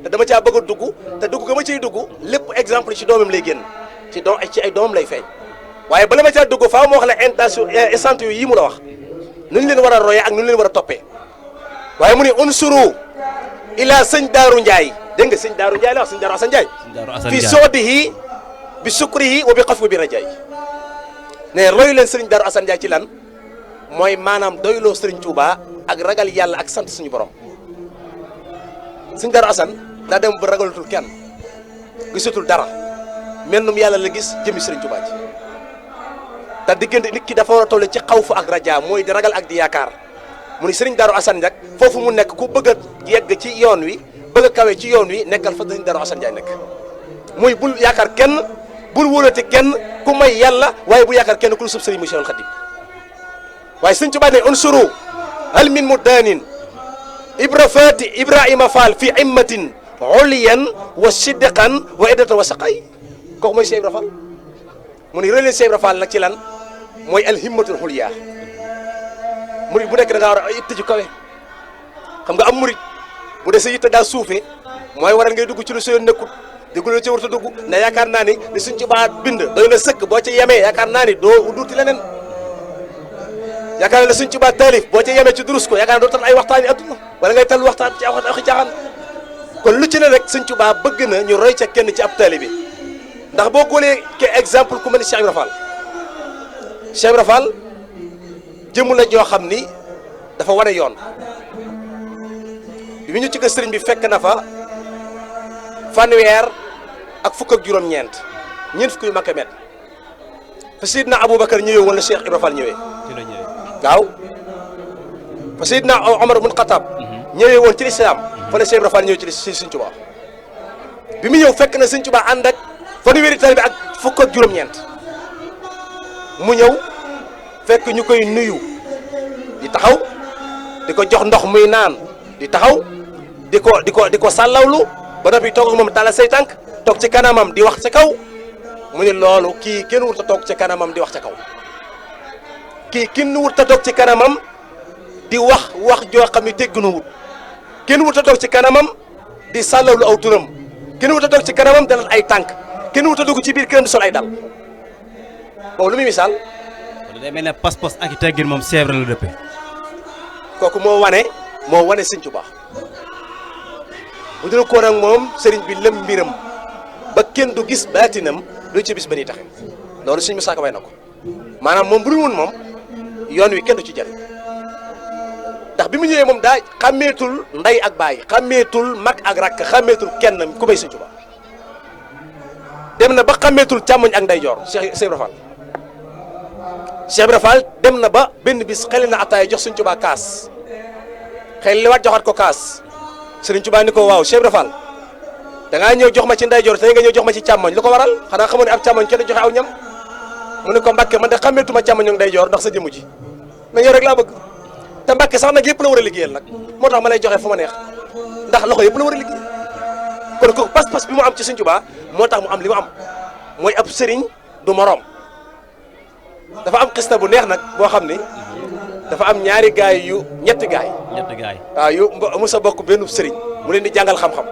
te dama caa bëgg a dugg te dugg ga ma ciy dugg lépp exemple ci doomam lay génn ci ay doomam lay feeñ waaye bala ma caa dugg faaw ma wax la intention échantillon yi mu la wax nu ñu leen war a royee ak nu ñu leen war a toppee waaye mu ne unsuru ila sëñ Daaru Njaay dégg nga sëñ Daaru Njaay la wax sëñ Daaru Asan Njaay fi soodihi bi sukrihi wa bi xafwi bi rajaay ne royu leen sëriñ Daaru Asan Njaay ci lan mooy maanaam doyloo sëriñ Tuubaa ak ragal yàlla ak sant suñu borom sëriñ Daaru Asan daa dem ba ragalatul kenn gisatul dara mennum yàlla la gis jëmi sëriñ Tuubaa ji te diggante nit ki dafa war a toll ci xawfu ak raja mooy di ragal ak di yaakaar mu ni sëriñ Daaru Asan Njaay foofu mu nekk ku bëgg a yegg ci yoon wi bëgg a kawe ci yoon wi nekkal fa sëriñ Daaru Asan Njaay nekk muy bul yaakaar kenn bul wóolati kenn ku may yàlla waaye bu yaakaar kenn ku lu sub sëriñ muy Seexul Xadiim waaye sëriñ Tuubaa ne unsuru hal min mudaanin Ibrahima Fall fi immatin uliyan wa sidqan wa iddata wa saqay kooku mooy Cheikh Ibra Fall mu ni releen Cheikh Ibra Fall nag ci lan mooy alhimmatul xulyaa murid bu nekk da ngaa war a itte ju kawe xam nga am murid bu dee sa yitte daa suufe mooy waral ngay dugg ci lu seen nekkut déggu la ci warta dugg ne yaakaar naa ni li Sëñ Tuubaa bind doy na sëkk boo ci yemee yaakaar naa ni doo duuti leneen yaakaar naa ne Sëñ Tuubaa taalif boo ci yemee ci durus ko yaakaar naa doo tal ay waxtaan yi adduna wala ngay tal waxtaan ci waxi caaxaan kon lu ci ne rek Sëñ Tuubaa bëgg na ñu roy ca kenn ci ab taalibe bi ndax boo xoolee ke exemple ku mel ni Cheikh Ibra Fall Cheikh Ibra Fall jëmu la joo xam ni dafa wane yoon bi ñu ci kër sëriñ bi fekk na fa fanweer ak fukk ak juróom-ñeent ñeent fukk yu makka met fa Seydina Aboubacar ñëwee wala Cheikh Ibra Fall ñëwee waaw fa Seydina Omar bun Xataab ñëwee woon ci lislaam fa la Cheikh Ibra Fall ñëwee ci Sëñ Tuubaa bi mu ñëw fekk na Sëñ Tuubaa ànd ak fanweeri taalibe ak fukk ak juróom-ñeent mu ñëw fekk ñu koy nuyu di taxaw di ko jox ndox muy naan di taxaw di ko sàllawlu ba noppi toog ak moom tàllal say tànk toog ci kanamam di wax ca kaw mu ne loolu kii kenn wut a toog ci kanamam di wax ca kaw kii kenn wut a toog ci kanamam di wax joo xam ne teggunu wut kenn wut a toog ci kanamam di sàllawlu aw turam kenn wut a toog ci kanamam dalal ay tànk kenn wut a dugg ci biir kenn di sol ay dal boobu lu muy misaal. day mel ne pas-pas ak i teggin moom seebre la dëppee. kooku moo wane Sëñ Tuubaa bu dul ko nag moom sëriñ bi lëm mbiram ba kenn du gis baatinam lu ci bis ba ñuy taxe loolu suñu Musaa Ka way na ko maanaam moom bu dul woon moom yoon wi kenn du ci jariñ ndax bi mu ñëwee moom daa xàmmeetul ndey ak baay xàmmeetul mag ak rakk xàmmeetul kenn ku may Sëñ Tuubaa dem na ba xàmmeetul càmmoñ ak ndeyjoor Cheikh Ibra Fall Cheikh Ibra Fall dem na ba benn bis xeli na ataaya jox Sëñ Tuubaa kaas xel li waat joxaat ko kaas Sëriñ Tuubaa ni ko waaw Cheikh Ibra Fall da ngaa ñëw jox ma ci ndeyjoor tey nga ñëw jox ma ci càmmoñ lu ko waral xanaa xamoon ne ab càmmoñ kenn joxe aw ñam mu ne ko Mbàkke man de xàmmeetuma càmmoñ ak ndeyjoor ndax sa jëmu ji mais yow rek laa bëgg te Mbàkke sax nag yëpp la war a liggéeyal nag moo tax ma lay joxe fu ma neex ndax loxo yëpp la war a liggéey kon kooku pas-pas bi mu am ci Sëñ Tuubaa moo tax mu am li mu am mooy ab sëriñ du moroom dafa am xista bu neex nag boo xam ni dafa am ñetti gaay waaw yu musa bokk benn sëriñ mu leen di jàngal xam-xam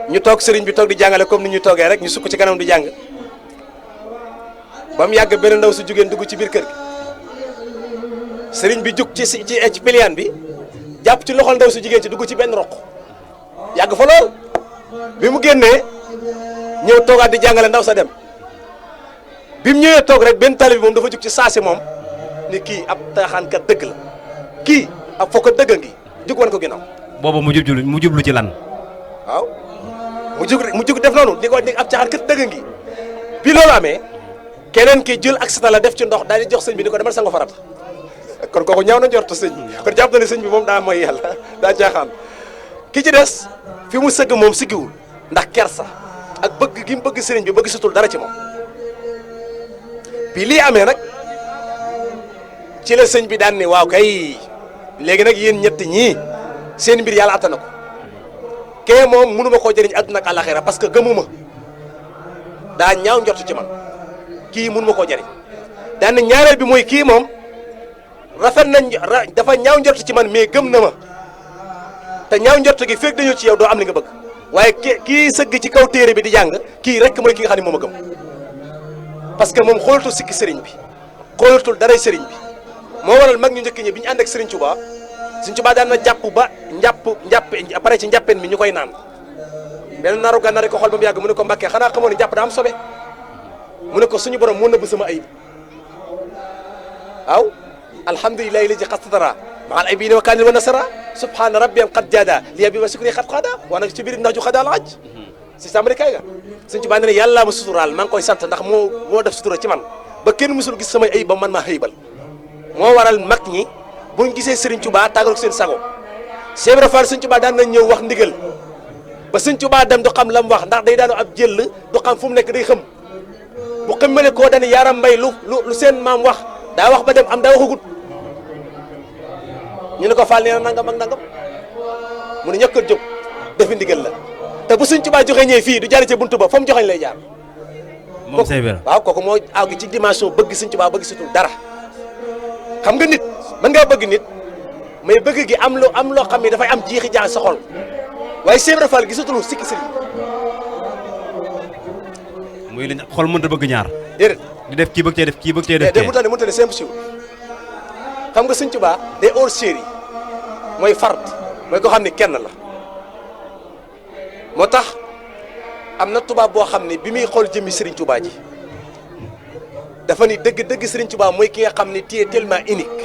ñu toog sëriñ bi toog di jàngale comme ni ñu toogee rek ñu sukk ci kanam di jàng ba mu yàgg benn ndaw su jigéen dugg ci biir kër gi sëriñ bi jug ci piliyaan bi jàpp ci loxol ndaw su jigéen ci dugg ci benn roq yàgg fa lool bi mu génnee ñëw toogaat di jàngale ndaw sa dem bi mu ñëwee toog rek benn tali bi moom dafa jug ci saasi moom ni kii ab taaxaankat dëgg la kii ab fokk dëgg ngi jug wan ko ginnaaw. boobu mu jublu ci lan. waaw mu jug def noonu di ko ni ab taaxaankat dëgg ngi bi loolu amee keneen ki jël ak sata la def ci ndox daal di jox sëñ bi ni ko demal sango farata kon kooku ñaaw na njortu sëñ bi kon jàpp na ne sëñ bi moom daa mooy yàlla daa jaaxaan ki ci des fi mu sëgg moom siggiwul ndax kersa ak bëgg gi mu bëgg sëriñ bi bëgg sutul dara ci moom bi lii amee nag ci la sëñ bi daan ni waaw kay léegi nag yéen ñett ñii seen mbir yàlla attan na ko kee moom mënuma koo jëriñ àdduna ak àllaxira parce que gëmuma daa ñaaw njortu ci man kii mënuma koo jëriñ daan ñaareel bi mooy kii moom rafet nañ dafa ñaaw njort ci man mais gëm na ma te ñaaw njort gi fekk dañoo ci yow doo am li nga bëgg waaye kii sëgg ci kaw téere bi di jàng kii rek mooy ki nga xam ne moom a gëm parce que moom xoolatul sikki sëriñ bi xoolatul daray sëriñ bi moo waral mag ñu njëkk ñi bi ñu ànd ak Sëriñ Tuubaa Sëriñ Tuubaa daan na jàpp ba njàpp pare ci njàppeen mi ñu koy naan benn naru gànnaar ko xool ba mu yàgg mu ne ko Mbàkke xanaa xamoon ne jàpp daa am sobe mu ne ko suñu borom moo nëbb sama ayib waaw alhamdulillahi lazi xastatara maal ay bii ne wa kaanil wa nasara subhaana rabbiyam qad jaada liya bi ma sukri xat xaada wax nag ci biir ndax ju xadaa la aj si sàmbali kay ga Sëñ Tuubaa ne yàllaa ma suturaal maa ngi koy sant ndax moo def sutura ci man ba kenn musul gis samay ayib ba man maa xëybal moo waral mag ñi buñ gisee Sëriñ Tuubaa tàggal ko seen sago Cheikh Ibra Fall Sëñ Tuubaa daan nañ ñëw wax ndigal ba Sëñ Tuubaa dem du xam la mu wax ndax day daanu ab jël du xam fu mu nekk day xëm bu xëmmale koo dani yaaram mbay lu seen maam wax daa wax ba dem am daa waxagut ñu ne ko Fall nee na nangam ak nangam mu ne ñëkk a jóg defi ndigal la te bu Sëñ Tuubaa joxe ñëwee fii du jaar ci buntu ba fa mu joxeñ lay jaar. moom Cheikh Ibra waaw kooku moo àgg ci dimension bëgg Sëñ Tuubaa bëgg sutul dara xam nga nit mën ngaa bëgg nit mais bëgg gi am loo xam ne dafay am jiixi jaax sa xol waaye Cheikh Ibra Fall gisatul sikki sëriñ muy lañ xol mënta bëgg ñaar. déedéet di def kii bëgg cee def kii bëgg cee def. mënta ne c'est impossible xam nga Sëñ Tuubaa day hors série mooy fard mooy ko xam ne kenn la moo tax am na tubaab boo xam ne bi muy xool jëmmi Serigne Touba ji dafa ni dëgg Serigne Touba mooy ki nga xam ne tu es tellement unique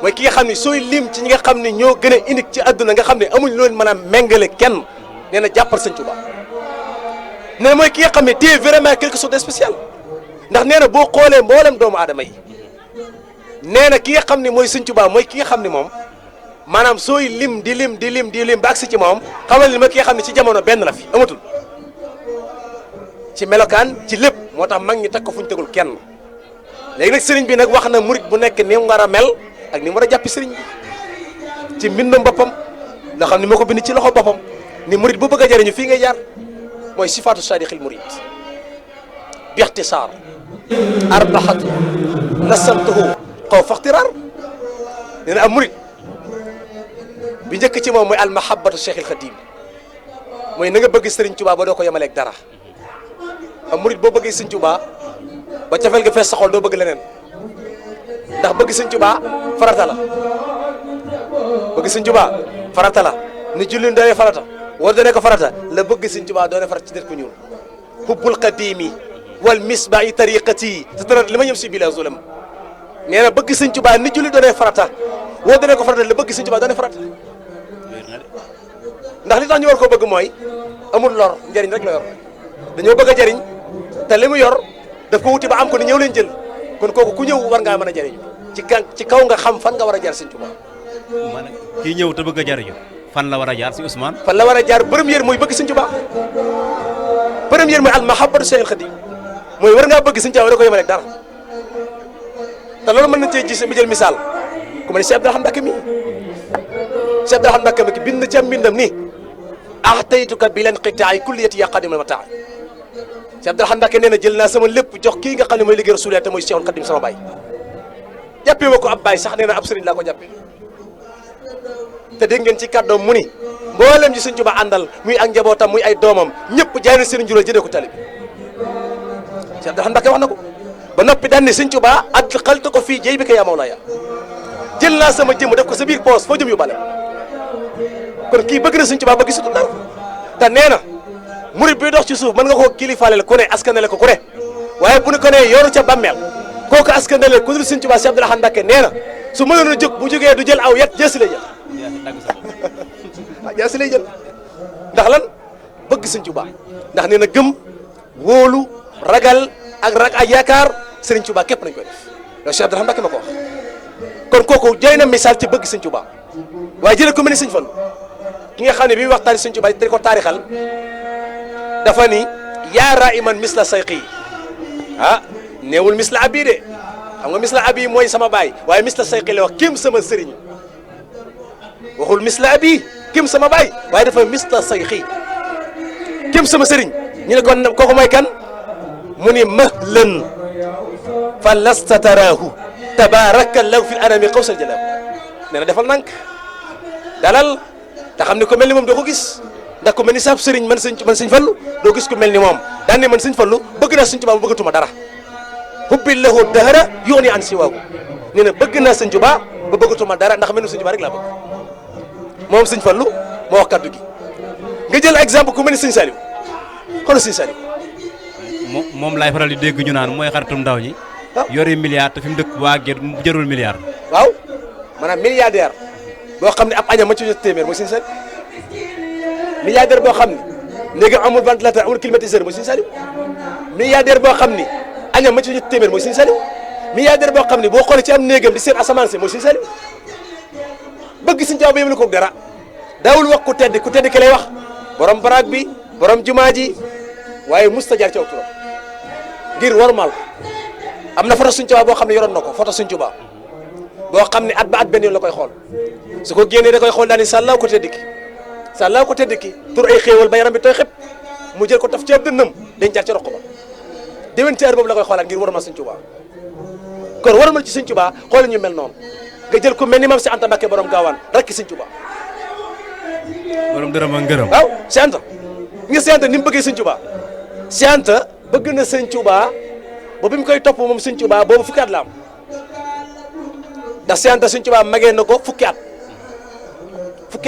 mooy ki nga xam ne sooy lim ci ñi nga xam ne ñoo gën a unique ci àdduna nga xam ne amuñ loolu mën a méngale kenn nee na jàppal Sëñ Touba nee na mooy ki nga xam ne tu es vraiment quelque chose de spécial ndax nee na boo xoolee mboolem doomu aadama yi nee na ki nga xam ne mooy Sëñ Touba mooy ki nga xam ne moom maanaam sooy lim di lim ba agsi ci moom xamal ni ma ki nga xam ne ci jamono benn la fi amatul ci melokaan ci lépp moo tax mag ñi teg ko fu ñu tegul kenn léegi nag sëriñ bi nag wax na murit bu nekk ni mu war a mel ak ni mu war a jàppi sëriñ bi ci mbindam boppam nga xam ni moo ko bind ci loxo boppam ni murit bu bëgg a jëriñu fii ngay jaar mooy sifaatu saadixil murit bi ixtisaar arbaxatu nasamtuhu xaw faxtiraar nee na am murit bi njëkk ci moom mooy almahabatu Cheikhil Khadim mooy na nga bëgg Sëriñ Tuubaa ba doo ko yemaleeg dara am murit boo bëggee Sëriñ Tuubaa ba cofeel nga fees sa xol doo bëgg leneen ndax bëgg Sëriñ Tuubaa farata la bëgg Sëriñ Tuubaa farata la ni julli ndawee farata war doone ko farata la bëgg Sëñ Tuubaa doone farata ci nit ku ñuul hubbul qadimi wal misbahi tariqati te tara li ma ñëm si bila zulam nee na bëgg Sëñ Tuubaa ni julli doone farata war doone ko farata la bëgg Sëñ Tuubaa doone farata ndax li tax ñu war koo bëgg mooy amul lor njëriñ rek la yor dañoo bëgg a jëriñ te li mu yor daf ko wuti ba am ko ni ñëw leen jël kon kooku ku ñëw war ngaa mën a jëriñu ci kaw nga xam fan nga war a jaar Sëñ Tuubaa maanaam kii ñëw te bëgg a jariñu fan la war a jaar si Ousmane. fan la war a jaar première mooy bëgg Sëñ Tuubaa première mooy al mahabbatu Seexul Xadiim mooy war ngaa bëgg Sëñ Tuubaa da ko yemale ak dara te loolu mën nañ cee gis mi jël misaal ku ma ne Cheikh Abdoul Ahad Mbacké mi Cheikh Abdoul Ahad Mbacké mi bind ci am mbindam ni ahtaytuka bil inqitaa'i kulliyati ya qadim al mataa Cheikh Abdoul Ahad Mbacké nee na jël naa sama lépp jox kii nga xam ne mooy liggéey Rasulullah te mooy Cheikhul Xadiim sama baay jàppee ma ko ab baay sax nee na ab sëriñ laa ko jàppee te dégg ngeen ci kàddoom mu ni mboolem ci Sëñ Tuubaa àndal muy ak njabootam muy ay doomam ñëpp jaay na seen njural jëndee ko tali bi Cheikh Abdoul Ahad Mbacké wax na ko ba noppi daan ne Sëñ Tuubaa adxaltu ko fii jaybika yaa mawlaaya jël naa sama jëmm def ko sa biir poos foo jëm yu bale kon kii bëgg na Sëñ Tuubaa bëgg sutul dara te nee na murid bi dox ci suuf mën nga koo kilifaaleel ku ne askanale ko ku ne waaye bu ñu ko nee yoru ca bàmmeel kooku askanale ku dul Sëñ Tuubaa Cheikh Abdoul Ahad Mbacké nee na su mënoon a jóg bu jógee du jël aw yet jësi lay jël jësi lay jël ndax lan bëgg Sëñ Tuubaa ndax nee na gëm wóolu ragal ak yaakaar Sëriñ Tuubaa képp nañ koy def loolu Cheikh Abdoul Ahad Mbacké ma ko wax kon kooku jooy na misaal ci bëgg Sëñ Tuubaa waaye jëlee ko mel ni Sëñ Fallu ki nga xam ne bi muy waxtaani Sëñ Tuubaa te ko taarixal dafa ni yaa raiman misla sayqi ah neewul misla abi de xam nga misla abi mooy sama baay waaye misla sayqi la wax kim sama sëriñ waxul misla abi kim sama baay waaye dafa misla sayqi kim sama sëriñ ñu ne kon kooku mooy kan mu ni mahlan fa lasta taraahu tabarakallahu fil anami qawsal jalaahu nee na defal nank dalal te xam ne ko mel ni moom doo ko gis ndax ko mel ni saab sëriñ man Sëñ Fallu doo gis ko mel ni moom daan ne man Sëñ Fallu bëgg naa Sëñ Tuubaa bu bëggatuma dara hubbi lahu dahra yooni an siwaahu nee na bëgg naa Sëñ Tuubaa ba bëggatuma dara ndax mel ni Sëñ Tuubaa rek laa bëgg moom Sëñ Fallu moo wax kaddu gi nga jël exemple ku mel ni Sëñ Saliou xoolal Sëñ Saliou moom laay faral di dégg ñu naan mooy xaritum ndaw ñi. yore milliard te fi mu dëkk waa Gerte mu jarul milliard. waaw maanaam milliardaire boo xam ne ab añam ma ci jot téeméer mooy Sëñ Saliou milliardaire boo xam ne léegi amul ventilateur amul climatiseur mooy Sëñ Saliou milliardaire boo xam ni añam ma ci jot téeméer mooy Sëñ Saliou milliardaire boo xam ne boo xoolee ci am néegam di seen asamaan si mooy Sëñ Saliou bëgg Sëñ Tuubaa ba yëmale ko dara daawul wax ku tedd ki lay wax borom baraag bi borom jumaa ji waaye musta jaar ci aw turam ngir warmal ko am na photo Sëñ Tuubaa boo xam ne yoroon na ko photo Sëñ Tuubaa boo xam ne at ba at benn yoon la koy xool su ko génnee da koy xool daal ni sàllaaw ko tedd ki sàllaaw ko tedd ki tur ay xéewal ba yaram bi tooy xëpp mu jël ko taf ci ab dënnam dañ jaar ci roq ba déwén ci heure boobu la koy xoolaat ngir warmal Sëñ Tuubaa kon warmal ci Sëñ Tuubaa xoolal ñu mel noonu nga jël ko mel ni Maam Si Anta Mbakke borom gaawaan rakki Sëñ Tuubaa borom dërëm ak ngërëm. waaw Si Anta nga Si Anta ni mu bëggee Sëñ Tuubaa Si Anta bëgg na Sëñ Tuubaa ba bi mu koy topp moom Sëñ Tuubaa boobu fukki at la am ndax Si Anta Sëñ Tuubaa magee na ko fukki at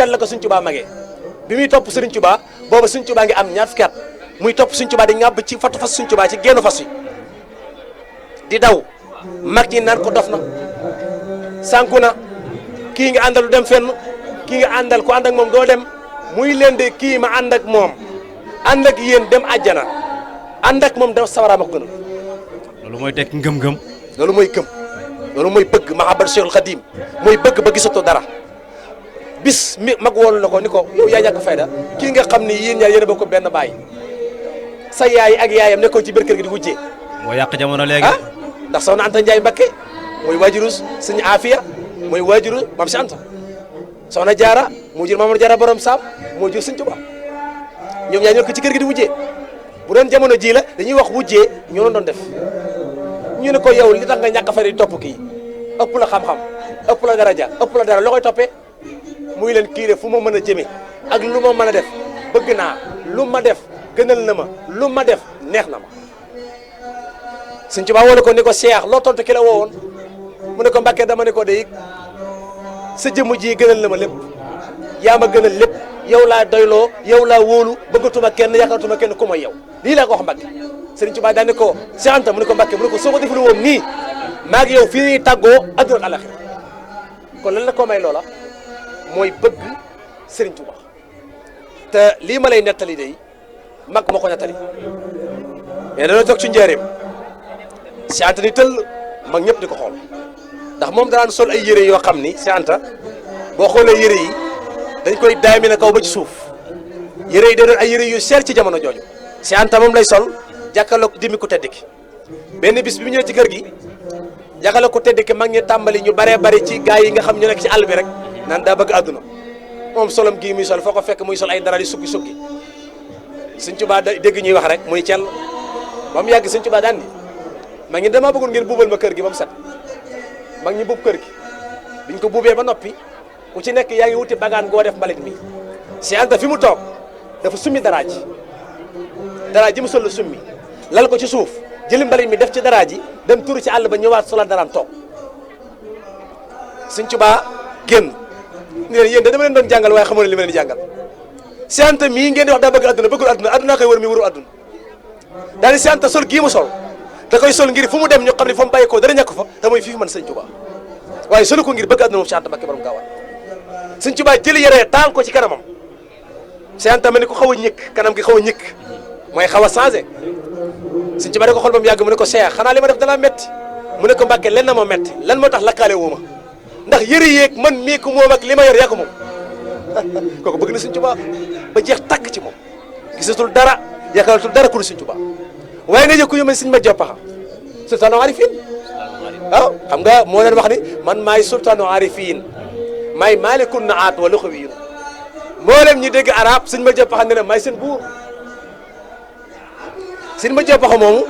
la ko Sëñ Tuubaa magee bi muy topp Sëriñ Tuubaa boobu Sëñ Tuubaa ngi am ñaar fukki at muy topp Sëñ Tuubaa di ŋàbb ci fatu fas Sëñ Tuubaa ci génnu fas yi di daw mag ñi naan ko dof na sànku na kii nga àndal du dem fenn kii nga àndal ku ànd ak moom doo dem muy leen de kii ma ànd ak moom ànd ak yéen dem àjjana ànd ak moom dem sawara ma ko gënal loolu mooy tekk ngëm-ngëm. loolu mooy gëm loolu mooy bëgg mahabbat Cheikhul Khadim mooy bëgg ba gisatoo dara bis mi mag woolu na ko ni ko yow yaa ñàkk fayda kii nga xam ni yéen ñaar yéen a bokk benn baay sa yaay ak yaayam nekkoon ci biir kër gi di wujjee moo yàq jamono léegi. ah ndax soxna Anta Ndiaye Mbakke mooy waajuru Sëñ Afiya mooy waajuru Maam Si Anta soxna Jaara moo jur Mamadou Jaara borom Saam moo jur Sëñ Tuubaa ñoom ñaar ñoo ko ci kër gi di wujjee bu doon jamono ji la dañuy wax wujjee ñoo doon def ñu ne ko yow li tax nga ñàkk a fay di topp kii ëpp la xam-xam ëpp la daraja ëpp la dara loo koy toppee muy leen kii de fu ma mën a jëme ak lu ma mën a def bëgg naa lu ma def gënal na ma lu ma def neex na ma Sëñ Tuubaa woo ko ni ko Cheikh loo tontu ki la woowoon mu ne ko Mbàkke dama ne ko de sa jëmm ji gënal na ma lépp yaa ma gënal lépp yow laa doyloo yow laa wóolu bëggatuma kenn yaakaartuma kenn ku mooy yow lii laa ko wax Mbàkke Sëriñ Tuubaa daan ne ko Seex Anta mu ne ko Mbàkke mu ne ko soo ko deful woon nii maa ngi yow fii ñuy tàggoo adduna ak àllaxira kon lan la ko may loola mooy bëgg Sëriñ Tuubaa te lii ma lay nettali day mag ma ko nettali mais dañoo toog ci njëriñ Seex Anta ni tëll mag ñëpp di ko xool ndax moom danaan sol ay yére yoo xam ni Seex Anta boo xoolee yére yi dañ koy daay mi ne kaw ba ci suuf yére yi day doon ay yére yu seer ci jamono jooju Seex Anta moom lay sol jàkkaarloog dimi ku tedd ki benn bis bi mu ñëwee ci kër gi jàkkaarloog ku tedd ki mag ñi tàmbali ñu baree bari ci gaa yi nga xam ñu nekk ci àll bi rek naan daa bëgg àdduna moom solom gii muy sol foo ko fekk muy sol ay dara di suggi suggi Sëñ Tuubaa dégg ñuy wax rek muy cell ba mu yàgg Sëñ Tuubaa daan ni mag ñi damaa bëggoon ngeen buubal ma kër gi ba mu set mag ñi buub kër gi biñ ko buubee ba noppi ku ci nekk yaa ngi wuti bagaan goo def mbalit mi Seex Anta fi mu toog dafa summi daraa ji mu sol la summi lal ko ci suuf jëli mbalit mi def ci daraa ji dem turu ci àll ba ñëwaat solal daraam toog Sëñ Tuubaa génn ni leen yéen da dama leen doon jàngal waaye xamoo ne li ma leen di jàngal Seex Anta mii ngeen di wax daa bëgg àdduna bëggul àdduna àdduna koy wër mi wëru àdduna daal di Seex Anta sol gii mu sol da koy sol ngir fu mu dem ñu xam ne fa mu bàyyi ko dara ñàkk fa te mooy fii fi man Sëñ Tuubaa waaye solu ko ngir bëgg àdduna moom Seex Anta Mbàkke borom Gaawaan Sëñ Tuubaa jëli yére taal ko ci kanamam Seex Anta mel ni ko xaw a ñëkk kanam gi xaw a ñëkk mooy xaw a changé Sëñ Tuubaa da ko xool ba mu yàgg mu ne ko Seex xanaa li ma def dana metti mu ne ko Mbàkke len na ma metti lan moo tax lakkaale woo ma ndax yëre yeeg man mii ko moom ak li ma yor yaa ko moom kooku bëgg na Sëñ Tuubaa ba jeex tàkk ci moom gisatul dara yaakaaratul dara ku dul Sëñ Tuubaa waaye nga jëkku yómee Sëñ ma joppaxa sultaanu arifin waaw xam nga moo leen wax ni man maay sultaanu arifin maay maalikun naat wa luxawiyun mboolem ñi dégg arab Sëñ ma joppaxa ne na maay seen buur Sëñ ma joppaxa moomu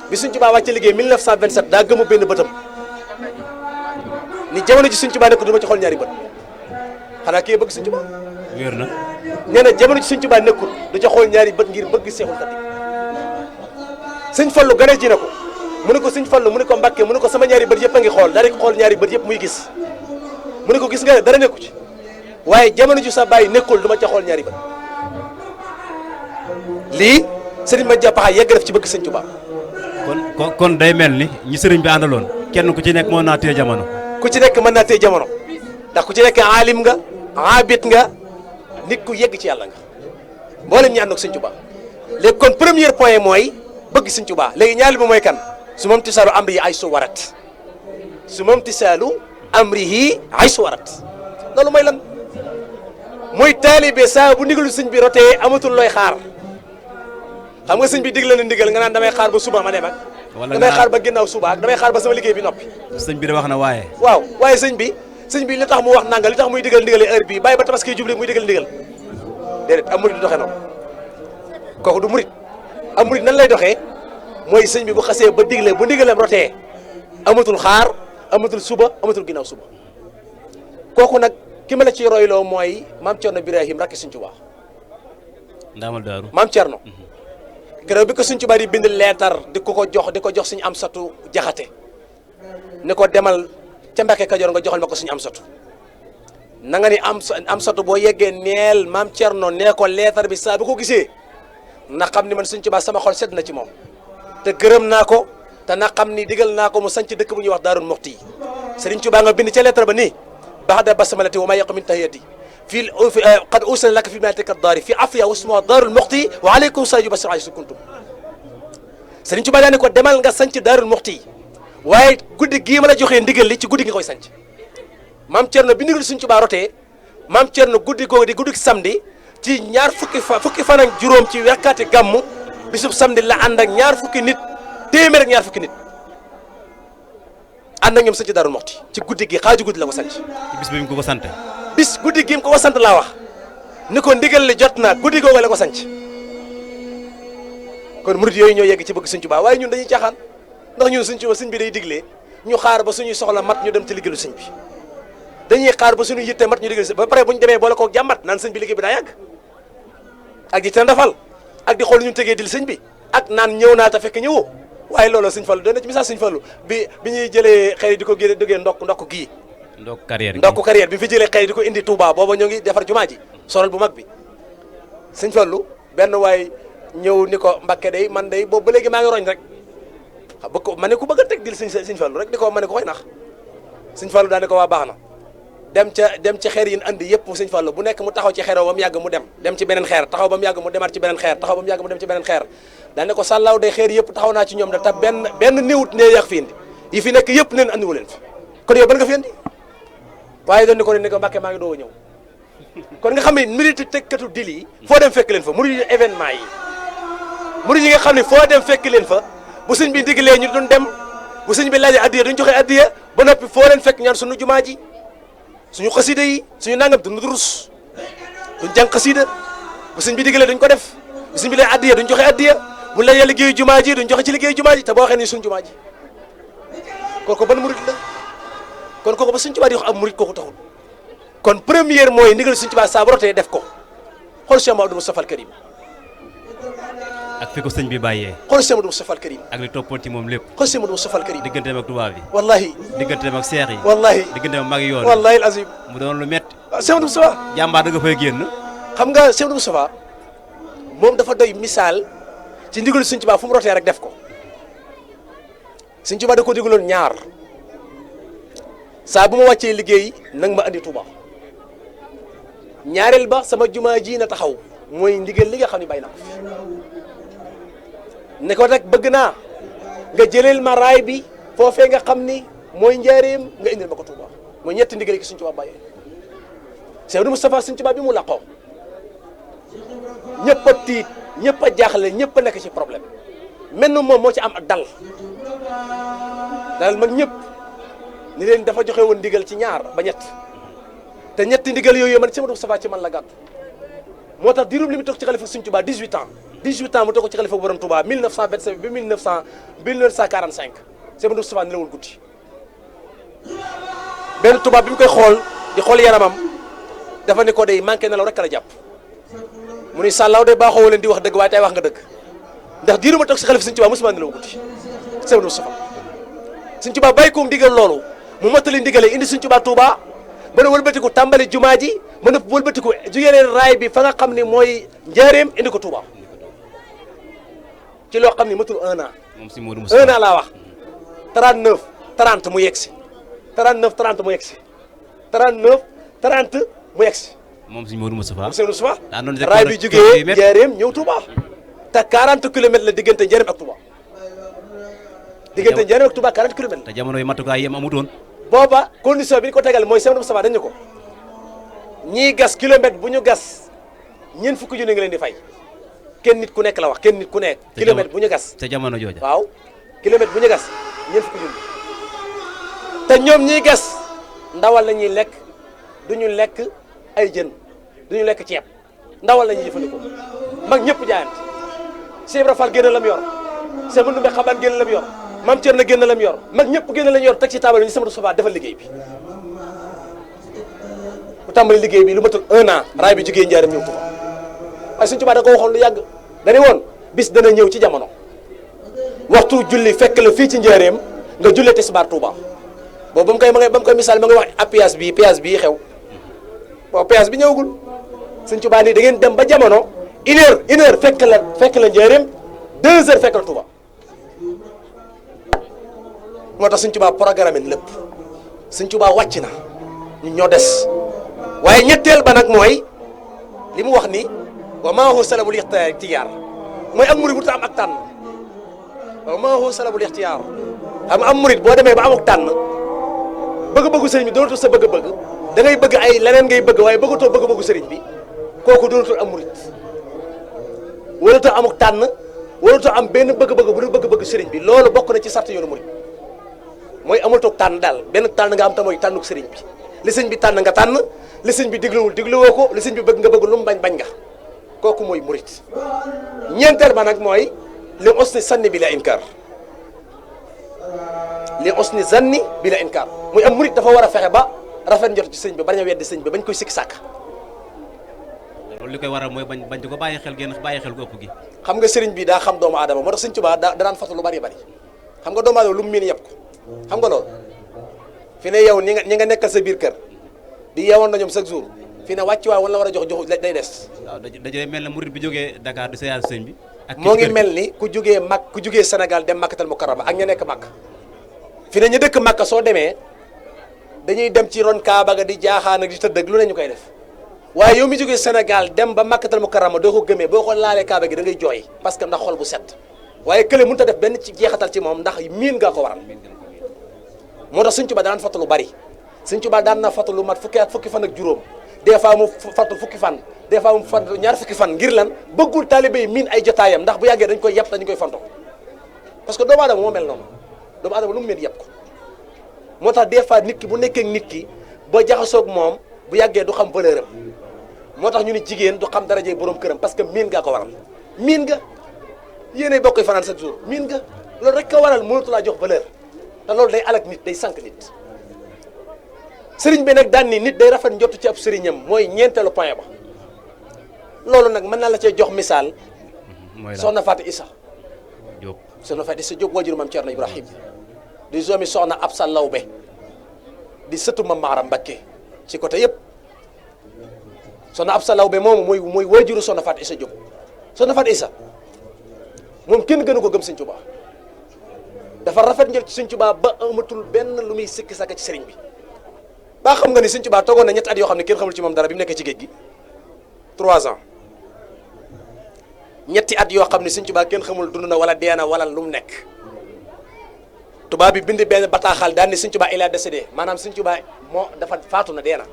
bi Sëñ Tuubaa wàcce liggéey 1927 daa gëmu benn bëtam ni jamono ji Sëñ Tuubaa nekkul du ma ci xool ñaari bët xanaa kii bëgg Sëñ Tuubaa wér na nee na jamono ji Sëñ Tuubaa nekkul du ca xool ñaari bët ngir bëgg Seexul Xadiim Sëñ Fallu gane ji na ko mu ne ko Sëñ Fallu mu ne ko Mbàkke mu ne ko sama ñaari bët yëpp a ngi xool daal di xool ñaari bët yëpp muy gis mu ne ko gis nga dara nekku ci waaye jamono ji sa bàyyi nekkul du ma ca xool ñaari bët lii sëriñ ma jàppaxa yegg def ci bëgg Sëñ Tuubaa kon day mel ni ñi sëriñ bi àndaloon kenn ku ci nekk moo naa téye jamono ku ci nekk mën naa téye jamono ndax ku ci nekk aalim nga abit nga nit ku yegg ci yàlla nga mboolem ñi ànd ak Sëñ Tuubaa léegi kon premier point mooy bëgg Sëñ Tuubaa léegi ñaari bi mooy kan su moom tisaalu amrihi ay su warat su moom tisaalu amrihi ay su warat loolu mooy lan mooy taalibe saa bu ndigalu sëñ bi rotee amatul looy xaar xam nga sëñ bi digle na ndigal nga naan damay xaar ba suba ma dem ak damay xaar ba ginnaaw suba ak damay xaar ba sama liggéey bi noppi sëñ bi da wax na waaye waaw waaye sëñ bi li tax mu wax nanga li tax muy digal ndigal heure bii bàyyi ba tabaski jubli muy digal ndigal déedéet am murit du doxee noonu kooku du murit am murit nan lay doxee mooy sëñ bi bu xasee ba digle bu ndigalam rotee amatul xaar amatul suba amatul ginnaaw suba kooku nag ki ma la ci royloo mooy maam Cerno Birahim rakki Sëñ Tuubaa ndaamal daaru maam Cerno keroog bi ko Sëñ Tuubaa di bind leetar di ko jox Sëñ Amsatu Jaxate ne ko demal ca Mbàkke Kajoor nga joxal ma ko Sëñ Amsatu na nga ni Amsatu boo yeggee neel maam Cerno nee ko leetar bi saa bu ko gisee na xam ni man Sëñ Tuubaa sama xol sedd na ci moom te gërëm naa ko te na xam ni digal naa ko mu sanc dëkk bu ñuy wax Daarul Muxti yi Sëriñ Tuubaa nga bind ca leetar ba nii baxda basmalati wa ma yaqu min tahiyati fii qad usna laka fi malatika daari fi afiya wasma Daarul Muxti wa aleykum salaam basir ay su kuntum Sëriñ Tuubaa daa ne ko demal nga sanc Daarul Muxti yi waaye guddi gii ma la joxee ndigal li ci guddi gi nga koy sanc maam Cerno bi ndigal Sëñ Tuubaa rotee maam Cerno guddi googu di guddi samedi ci ñaar fukki fan ak juróom ci wekkaati gàmmu bisub samedi la ànd ak ñaar fukki nit téeméer ak ñaar fukki nit ànd ak ñoom sanc Daarul Muxti ci guddi gi xaaju guddi la ko sanc ci bis bi mu ko sant bis guddi gi mu ko sant laa wax ni ko ndigal li jot na guddi googu la ko sanc kon murid yooyu ñoo yegg ci bëgg Sëñ Tuubaa waaye ñun dañuy caaxaan ndax ñun Sëñ Tuubaa sëñ bi day diglee ñu xaar ba suñuy soxla mat ñu dem ci liggéeyu sëñ bi dañuy xaar ba suñu yitte mat ñu liggéey ba pare bu ñu demee boole koog jàmbat naan sëñ bi liggéey bi daa yàgg ak di tendafal ak di xool ñu tegee dil sëñ bi ak naan ñëw naa ta fekk ñëwoo waaye loolu Sëñ Fallu doon na ci misaal Sëñ Fallu bi ñuy jëlee xëy di ko génne duggee ndokk gii ndokk carrière bi fi jëlee xëy di ko indi Touba booba ñoo ngi defar jumaa ji sorol bu mag bi sëñ Fallu benn waay ñëw ni ko Mbàkke day man day boobu ba léegi maa ngi roñ rek xam ba ko ma ne ku bëgg a teg dil sëñ Fallu rek di ko ma ne ko koy nax sëñ Fallu daa ne ko waa baax na dem ci xeer yi andi yëpp sëñ Fallu bu nekk mu taxaw ci xeer ba mu yàgg mu dem ci beneen xeer taxaw ba mu yàgg mu demaat ci beneen xeer taxaw ba mu yàgg mu dem ci beneen xeer daa ne ko sàllaaw day xeer yëpp taxaw naa ci ñoom da te benn néewut ne yàq fi indi yi fi nekk yëpp neen andiwu leen fi kon yow ban nga fi indi waaye doon ni ko ne ko Mbàkke maa ngi doog a ñëw kon nga xam ne militi tekkatu dil yi foo dem fekk leen fa murid événement yi murid yi nga xam ne foo dem fekk leen fa bu sëñ bi digalee ñu duñ dem bu sëñ bi laajee addiya duñ joxe addiya ba noppi foo leen fekk ñaan suñu jumaa ji suñu xasida yi suñu nangam duñ durus duñ jàng xasida bu sëñ bi digalee duñ ko def bu sëñ bi lay addiya duñ joxe addiya bu la yàlla liggéeyu jumaa ji duñ joxe ci liggéeyu jumaa ji te boo waxee ni suñu jumaa ji kooku ban murid la kon kooku ba suñ Tuubaa di wax am murid kooku taxul kon première mooy ndigal suñ Tuubaa saa bu rotee def ko xool Cheikh Mamadou Moustapha al Karim ak fi ko sëñ bi bàyyee xool Cheikh Mamadou Moustapha al Karim ak li toppoon ci moom lépp xool Cheikh Mamadou Moustapha al Karim digganteem ak tubaab bi wallahi digganteem ak seex yi wallahi digganteem ak mag yoon wallahi al azim mu doon lu metti waaw Cheikh Mamadou Moustapha jàmbaar da nga fay génn xam nga Cheikh Mamadou Moustapha moom dafa doy misaal ci ndigal suñ Tuubaa fu mu rotee rek def ko suñ Tuubaa da ko digaloon ñaar saa bu ma wàccee liggéey nang ma andi Touba ñaareel ba sama jumaa ji na taxaw mooy ndigal li nga xam ne bay na ko ne ko rek bëgg naa nga jëleel ma raay bi foofee nga xam ni mooy njaareem nga indil ma ko Touba mooy ñetti ndigal yi suñ Tuubaa bàyyee Seydou Moustapha suñ Tuubaa bi mu laqoo ñëpp a tiit ñëpp a jaaxle ñëpp a nekk ci problème mel na moom moo ci am ak dal mag ñëpp ni leen dafa joxe woon ndigal ci ñaar ba ñett te ñetti ndigal yooyu man Seydou Moustapha ci man la gàtt moo tax diirum li mu toog ci xalifa Sëñ Tuubaa 18 ans mu toog ci xalifa bu borom Touba 1927 ba 1945 Seydou Moustapha ni la woon guddi benn Touba bi mu koy xool di xool yaramam dafa ne ko day manqué nelaw rek la jàpp mu ni sàllaaw de baaxoo leen di wax dëgg waaye tey wax nga dëgg ndax diiru ma toog ci xalifa Sëñ Tuubaa mosuma nelaw guddi Seydou Moustapha Sëñ Tuubaa bàyyi ko ndigal loolu mu mottali ndigale indi Sëñ Tuubaa Touba mën a wëlbatiku tàmbali jumaa ji mën a wëlbatiku jugee leen raay bi fa nga xam ne mooy njaareem indi ko Touba ci loo xam ne matul 1 an. moom si Modou Moustapha 1 an laa wax 39 30 mu yegg si 39 30 mu yegg si 39 30 mu yegg si. moom si Modou Moustapha. Seydou Moustapha daa doon raay bi jugee njaareem ñëw Touba te 40 kilomètres la diggante njaareem ak Touba diggante njaareem ak Touba 40 kilomètres la. te jamono yi matukaay yem amutoon. booba condition bi ñu ko tegal mooy Seydou Moustapha dañu ko ñiy gas kilomètre bu ñu gas ñeent fukki junni nga leen di fay kenn nit ku nekk la wax kenn nit ku nekk. kilomètre bu ñu gas. te jamono jooja. waaw kilomètre bu ñu gas ñeent fukki junni te ñoom ñiy gas ndawal la ñuy lekk du ñu lekk ay jën du ñu lekk ceeb ndawal la ñuy jëfandikoo mag ñëpp jaayante Cheikh Ibra Fall génn la mu yor Cheikh Mandoumbé Xabane génn la mu yor Mame Thierno génn la mu yor mag ñëpp génn la ñu yor teg ci taabal yi ñu Seydou Moustapha defal liggéey bi bu tàmbali liggéey bi lu matul 1 an raay bi jógee njaaram ñëw Touba waaye Sëñ Tuubaa da ko waxoon lu yàgg dañu woon bis dana ñëw ci jamono waxtu julli fekk la fii ci njaareem nga jullee tisbaar Touba boobu ba mu koy misaal ma nga wax péage bii xew boobu péage bi ñëwagul Sëñ Tuubaa nii da ngeen dem ba jamono une heure fekk la njaareem 2 heures fekk la Touba moo tax Sëñ Tuubaa programme lépp Sëñ Tuubaa wàcc na ñun ñoo des waaye ñetteel ba nag mooy li mu wax ni wa maa huwa salabul ixtiyaar mooy am murid bu ta am ak tànn wa maa huwa salabul ixtiyaar xam am murid boo demee ba amuk tànn bëgg-bëggu sëriñ bi doonatul sa bëgg-bëgg da ngay bëgg ay leneen ngay bëgg waaye bëggatoo bëgg-bëggu sëriñ bi kooku doonatul am murid waratoo amuk tànn waratoo am benn bëgg-bëgg bu dul bëgg-bëgg sëriñ bi loolu bokk na ci sart yoonu murid mooy amatoo tànn daal benn tànn nga am te mooy tànnuk sëriñ bi li sëñ bi tànn nga tànn li sëñ bi digluwul digluwoo ko li sëñ bi bëgg nga bëgg lu mu bañ nga kooku mooy murit ñeenteel ba nag mooy li usni zanni bi la inkar li usni zanni bi la inkar muy am murit dafa war a fexe ba rafet njort ci sëñ bi bañ a weddi sëñ bi bañ koy sikki sàkk loolu li koy waral mooy bañ di ko bàyyi xel génn bàyyi xel ko ëpp gi. xam nga sëriñ bi daa xam doomu aadama moo tax sëñ Tuubaa daan fatu lu bari xam nga doomu aadama lu mu miin yëpp ko xam nga loolu fi ne yow ñi nga nekkal sa biir kër di yeewoon na ñoom chaque jour fi ne wàcc waay wala war a jox day des. waaw dajale mel ne murid bi jógee Dakar di seeyal sëñ bi. ak moo ngi mel ni ku jógee Sénégal dem Makkatal Mukarrama ak ña nekk Makka fi ne ñu dëkk Makka soo demee dañuy dem ci ron Kaaba ga di jaaxaan ak di tëdd ak lu ne ñu koy def waaye yow mi jógee Sénégal dem ba Makkatal Mukarrama doo ko gëmee boo ko laalee Kaaba gi da ngay jooy parce que ndax xol bu set waaye kële mënut a def benn ci jeexatal ci moom ndax miin nga ko waral moo tax Sëñ Tuubaa daan fàttalu bari Sëñ Tuubaa daan na fàttalu mat fukki fan ak juróom des fois mu fàttu fukki fan des fois mu fàttu ñaar fukki fan ngir lan bëggul taalibe yi miin ay jotaayam ndax bu yàggee dañ koy yàpp dañu koy fanto parce que doomu aadama moo mel noonu doomu aadama lu mu mel yàpp ko moo tax des fois nit ki bu nekkee nit ki ba jaxasoog moom bu yàggee du xam valeur am moo tax ñu ni jigéen du xam darajee borom këram parce que miin nga ko waral miin nga yéenay bokk fanaan chaque jour miin nga loolu rek ko waral mënatu laa jox valeur te loolu day alak nit day sànq nit sëriñ bi nag daan ni nit day rafet njott ci ab sëriñam mooy ñeenteelu point ba loolu nag mën naa la cee jox misaal soxna Fatou Issa Diop soxna Fatou Issa Diop waajuru Maam Cerno Ibrahim di zoomi soxna Absa Lawbe di sëtu Maam Maaram Mbakke ci côté yëpp soxna Absa Lawbe moomu mooy waajuru soxna Fatou Issa Diop soxna Fatou Issa moom kenn gënu ko gëm Sëñ Tuubaa dafa rafet njël ci Sëñ Tuubaa ba amatul benn lu muy sikki sàkk ci sëriñ bi ba xam nga ni Sëñ Tuubaa toogoon na ñetti at yoo xam ne kenn xamul ci moom dara bi mu nekkee ci géej gi 3 ans ñetti at yoo xam ne Sëñ Tuubaa kenn xamul dund na wala dee na wala lu mu nekk tubaab bi bind benn bataaxal daal ni Sëñ Tuubaa il a décédé maanaam Sëñ Tuubaa moo dafa faatu na dee na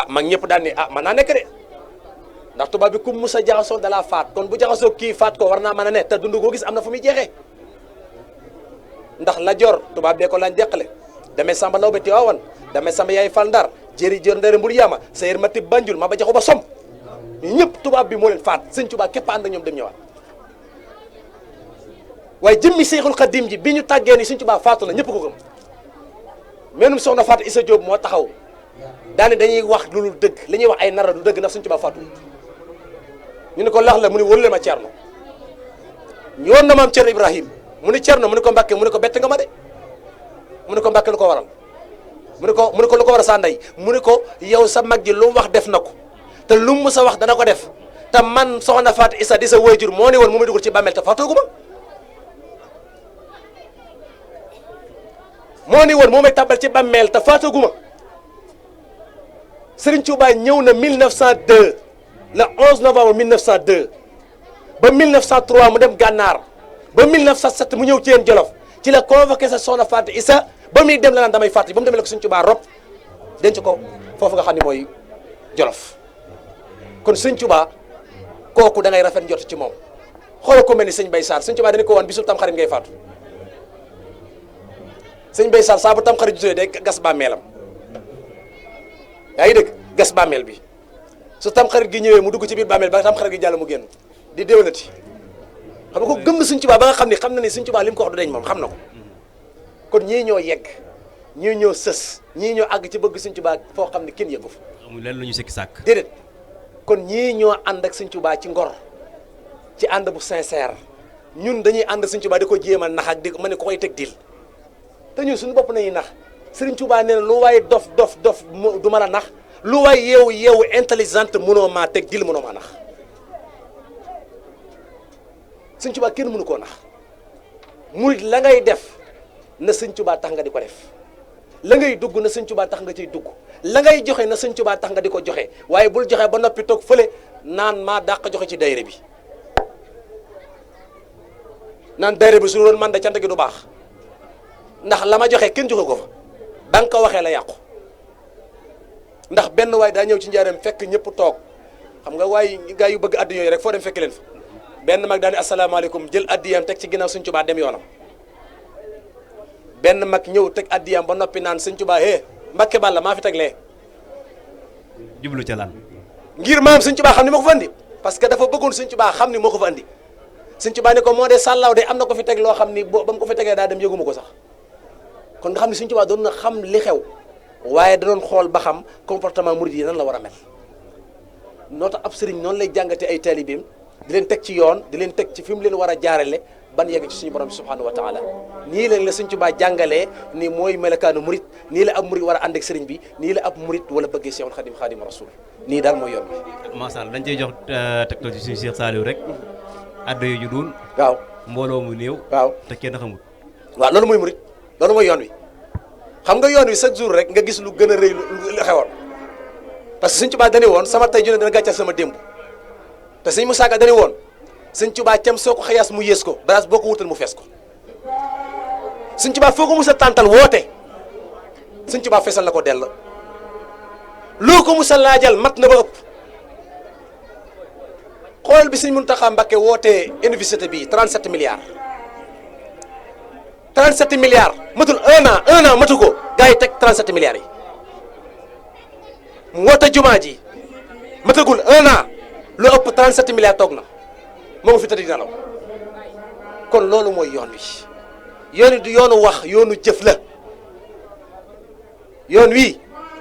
mag ñëpp daal ni mën naa nekk de ndax tubaab bi ku mus a jaxasoo dalaa faat kon bu jaxasoo kii faat ko war naa mën a ne te dund koo gis am na fu muy jeexee ndax la jor tubaab bee ko lañ deqale damay Samba Lawbe Tiwaawan damay Samba yaay fal Ndar jëri jër ndare mbur yaama sayër ma tib Banjul ma ba jaxu ba som ñëpp tubaab bi moo leen faat Sëñ Tuubaa képp ànd ak ñoom dem ñëwaat waaye jëmmi Seexul Xadim ji bi ñu tàggee ni Sëñ Tuubaa faatu na ñëpp ko gëm menum soxna Fatou Issa Diop moo taxaw daane dañuy wax lu dul dëgg li ñuy wax ay nara du dëgg ndax Sëñ Tuubaa faatu ñu ne ko lax la mu ne wóolu ma Cerno ñëwoon na maam Cerno Ibrahim mu ne Cerno mu ne ko Mbàkke mu ne ko bett nga ma de mu ne ko Mbàkke lu ko waral mu ne ko lu ko waral sa ndey mu ne ko yow sa mag ji lu mu wax def na ko te lu mu sa wax dana ko def te man soxna Fatou Issa di sa waajur moo ne woon mu may dugal ci bàmmeel te faatoogu ma moo ne woon moo may tàbbal ci bàmmeel te faatoogu ma Serigne Touba ñëw na 1902 le 11 novembre 1902 ba 1903 mu dem Gànnaar ba 1907 mu ñëw ci yéen Jolof ci la convoqué sa soxna Fatou Issa ba muy dem la naan damay fàttali ba mu demee la ko Sëñ Tuubaa rob denc ko foofu nga xam ne mooy Jolof kon Sëñ Tuubaa kooku da ngay rafet njort ci moom xoolal ko mel ni Sëñ Bay Sarr Sëñ Tuubaa dañu ko woon bisu Tamxarit ngay faatu Sëñ Bay Sarr saa bu Tamxarit jotee day gas bàmmeelam yaa ngi dégg gas bàmmeel bi su Tamxarit gi ñëwee mu dugg ci biir bàmmeel ba Tamxarit gi jàll mu génn di déwénati xam nga ko gëm na Sëñ Tuubaa ba nga xam na ni Sëñ Tuubaa li mu ko wax du deñ moom xam na ko kon ñii ñoo yegg ñii ñoo sës ñii ñoo àgg ci bëgg Sëñ Tuubaa foo xam ne kenn yeggu fa amul lenn lu ñu sikki sàkk déedéet kon ñii ñoo ànd ak Sëñ Tuubaa ci ngor ci ànd bu sincère ñun dañuy ànd Sëñ Tuubaa di ko jéem a nax ak di ma ne ko koy teg dil te ñun suñu bopp nañuy nax Sëriñ Tuubaa nee na lu waay dof du ma la nax lu waay yeewu intelligente mënoo maa teg dil mënoo maa nax Sëñ Tuubaa kenn mënu koo nax murit la ngay def na Sëñ Tuubaa tax nga di ko def la ngay dugg na Sëñ Tuubaa tax nga ciy dugg la ngay joxe na Sëñ Tuubaa tax nga di ko joxe waaye bul joxe ba noppi toog fële naan maa dàq joxe ci dayre bi naan dayre bi su doon man de cant gi du baax ndax la ma joxe kenn joxe ko fa ba nga ko waxee la yàqu ndax benn waay daa ñëw ci njaareem fekk ñëpp toog xam nga waaye gaa yu bëgg addi yooyu rek foo dem fekk leen fa benn mag daal ni asalaamaaleykum jël addiyam teg ci ginnaaw Sëñ Tuubaa dem yoonam benn mag ñëw teg addiyam ba noppi naan Sëñ Tuubaa Mbàkke Bàlla maa fi teg lee jublu ca lan ngir maam Sëñ Tuubaa xam ni moo ko fa andi parce que dafa bëggoon Sëñ Tuubaa xam ni moo ko fa andi Sëñ Tuubaa ne ko moo dee sàllaaw de am na ko fi teg loo xam ni ba mu ko fi tegee daa dem yëguma ko sax kon nga xam ne Sëñ Tuubaa doon na xam li xew waaye da doon xool ba xam comportement murid yi nan la war a mel noo tax ab sëriñ noonu lay jàngate ay taalibeem di leen teg ci yoon di leen teg ci fi mu leen war a jaarale ban yegg ci suñu borom bi subhanahu wa taala nii la Sëñ Tuubaa jàngalee ni mooy melakaanu murit nii la ab murit war a ànd ak sëriñ bi nii la ab murit wala bëggee Seexul Xadim Xaadimu Rasuul nii daal mooy yoon bi. macha allah dañ cey jox tegtal ci suñu Cheikh Saliou rek addo yu ju duun waaw mbooloo mu néew waaw te kenn xamul. waaw loolu mooy murit loolu mooy yoon wi xam nga yoon wi chaque jour rek nga gis lu gën a rëy lu xewoon parce que Sëñ Tuubaa dañu woon sama tey ju ne dana gàccal sama démb te Sëñ Musaa Ka dañu woon Sëñ Tuubaa cam soo ko xayaas mu yées ko baraas boo ko wutal mu fees ko Sëñ Tuubaa foo ko mos a tàntal woote Sëñ Tuubaa feesal na ko dell loo ko mos a laajal mat na ba ëpp xool bi Sëñ Muntaxa Mbakke wootee université bi 37 milliards 37 milliards matul un an matu ko gars yi teg 37 milliards yi mu woote jumaa ji matagul un an lu ëpp 37 milliards toog na moo ngi fi tëdd di nelaw kon loolu mooy yoon wi yoon wi du yoonu wax yoonu jëf la yoon wi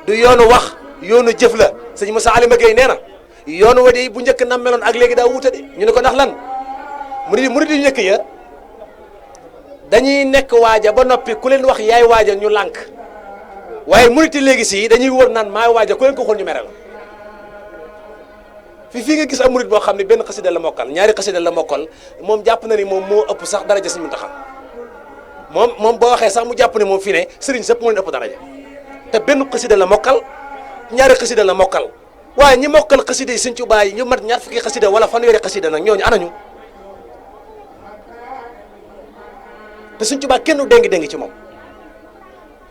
du yoonu wax yoonu jëf la sëñ Moussa Alima Gueye nee na yoonu wa de bu njëkk nam meloon ak léegi daa wuute de ñu ne ko ndax lan murid yu njëkk ya dañuy nekk waaja ba noppi ku leen wax yaay waaja ñu lànk waaye murid yi léegi si dañuy wër naan maay waaja ku leen ko xool ñu mere la fii nga gis am murid boo xam ne benn xasida la mokkal ñaari xasida la mokkal moom jàpp na ni moom moo ëpp sax daraja Sëñ Muntaxa moom boo waxee sax mu jàpp ne moom fii ne sëriñ sëpp moo leen ëpp daraja te benn xasida la mokkal ñaari xasida la mokkal waaye ñi mokkal xasida yi Sëñ Tuubaa yi ñu mat ñaar fukki xasida wala fanweeri xasida nag ñooñu anañu te Sëñ Tuubaa kenn déngi ci moom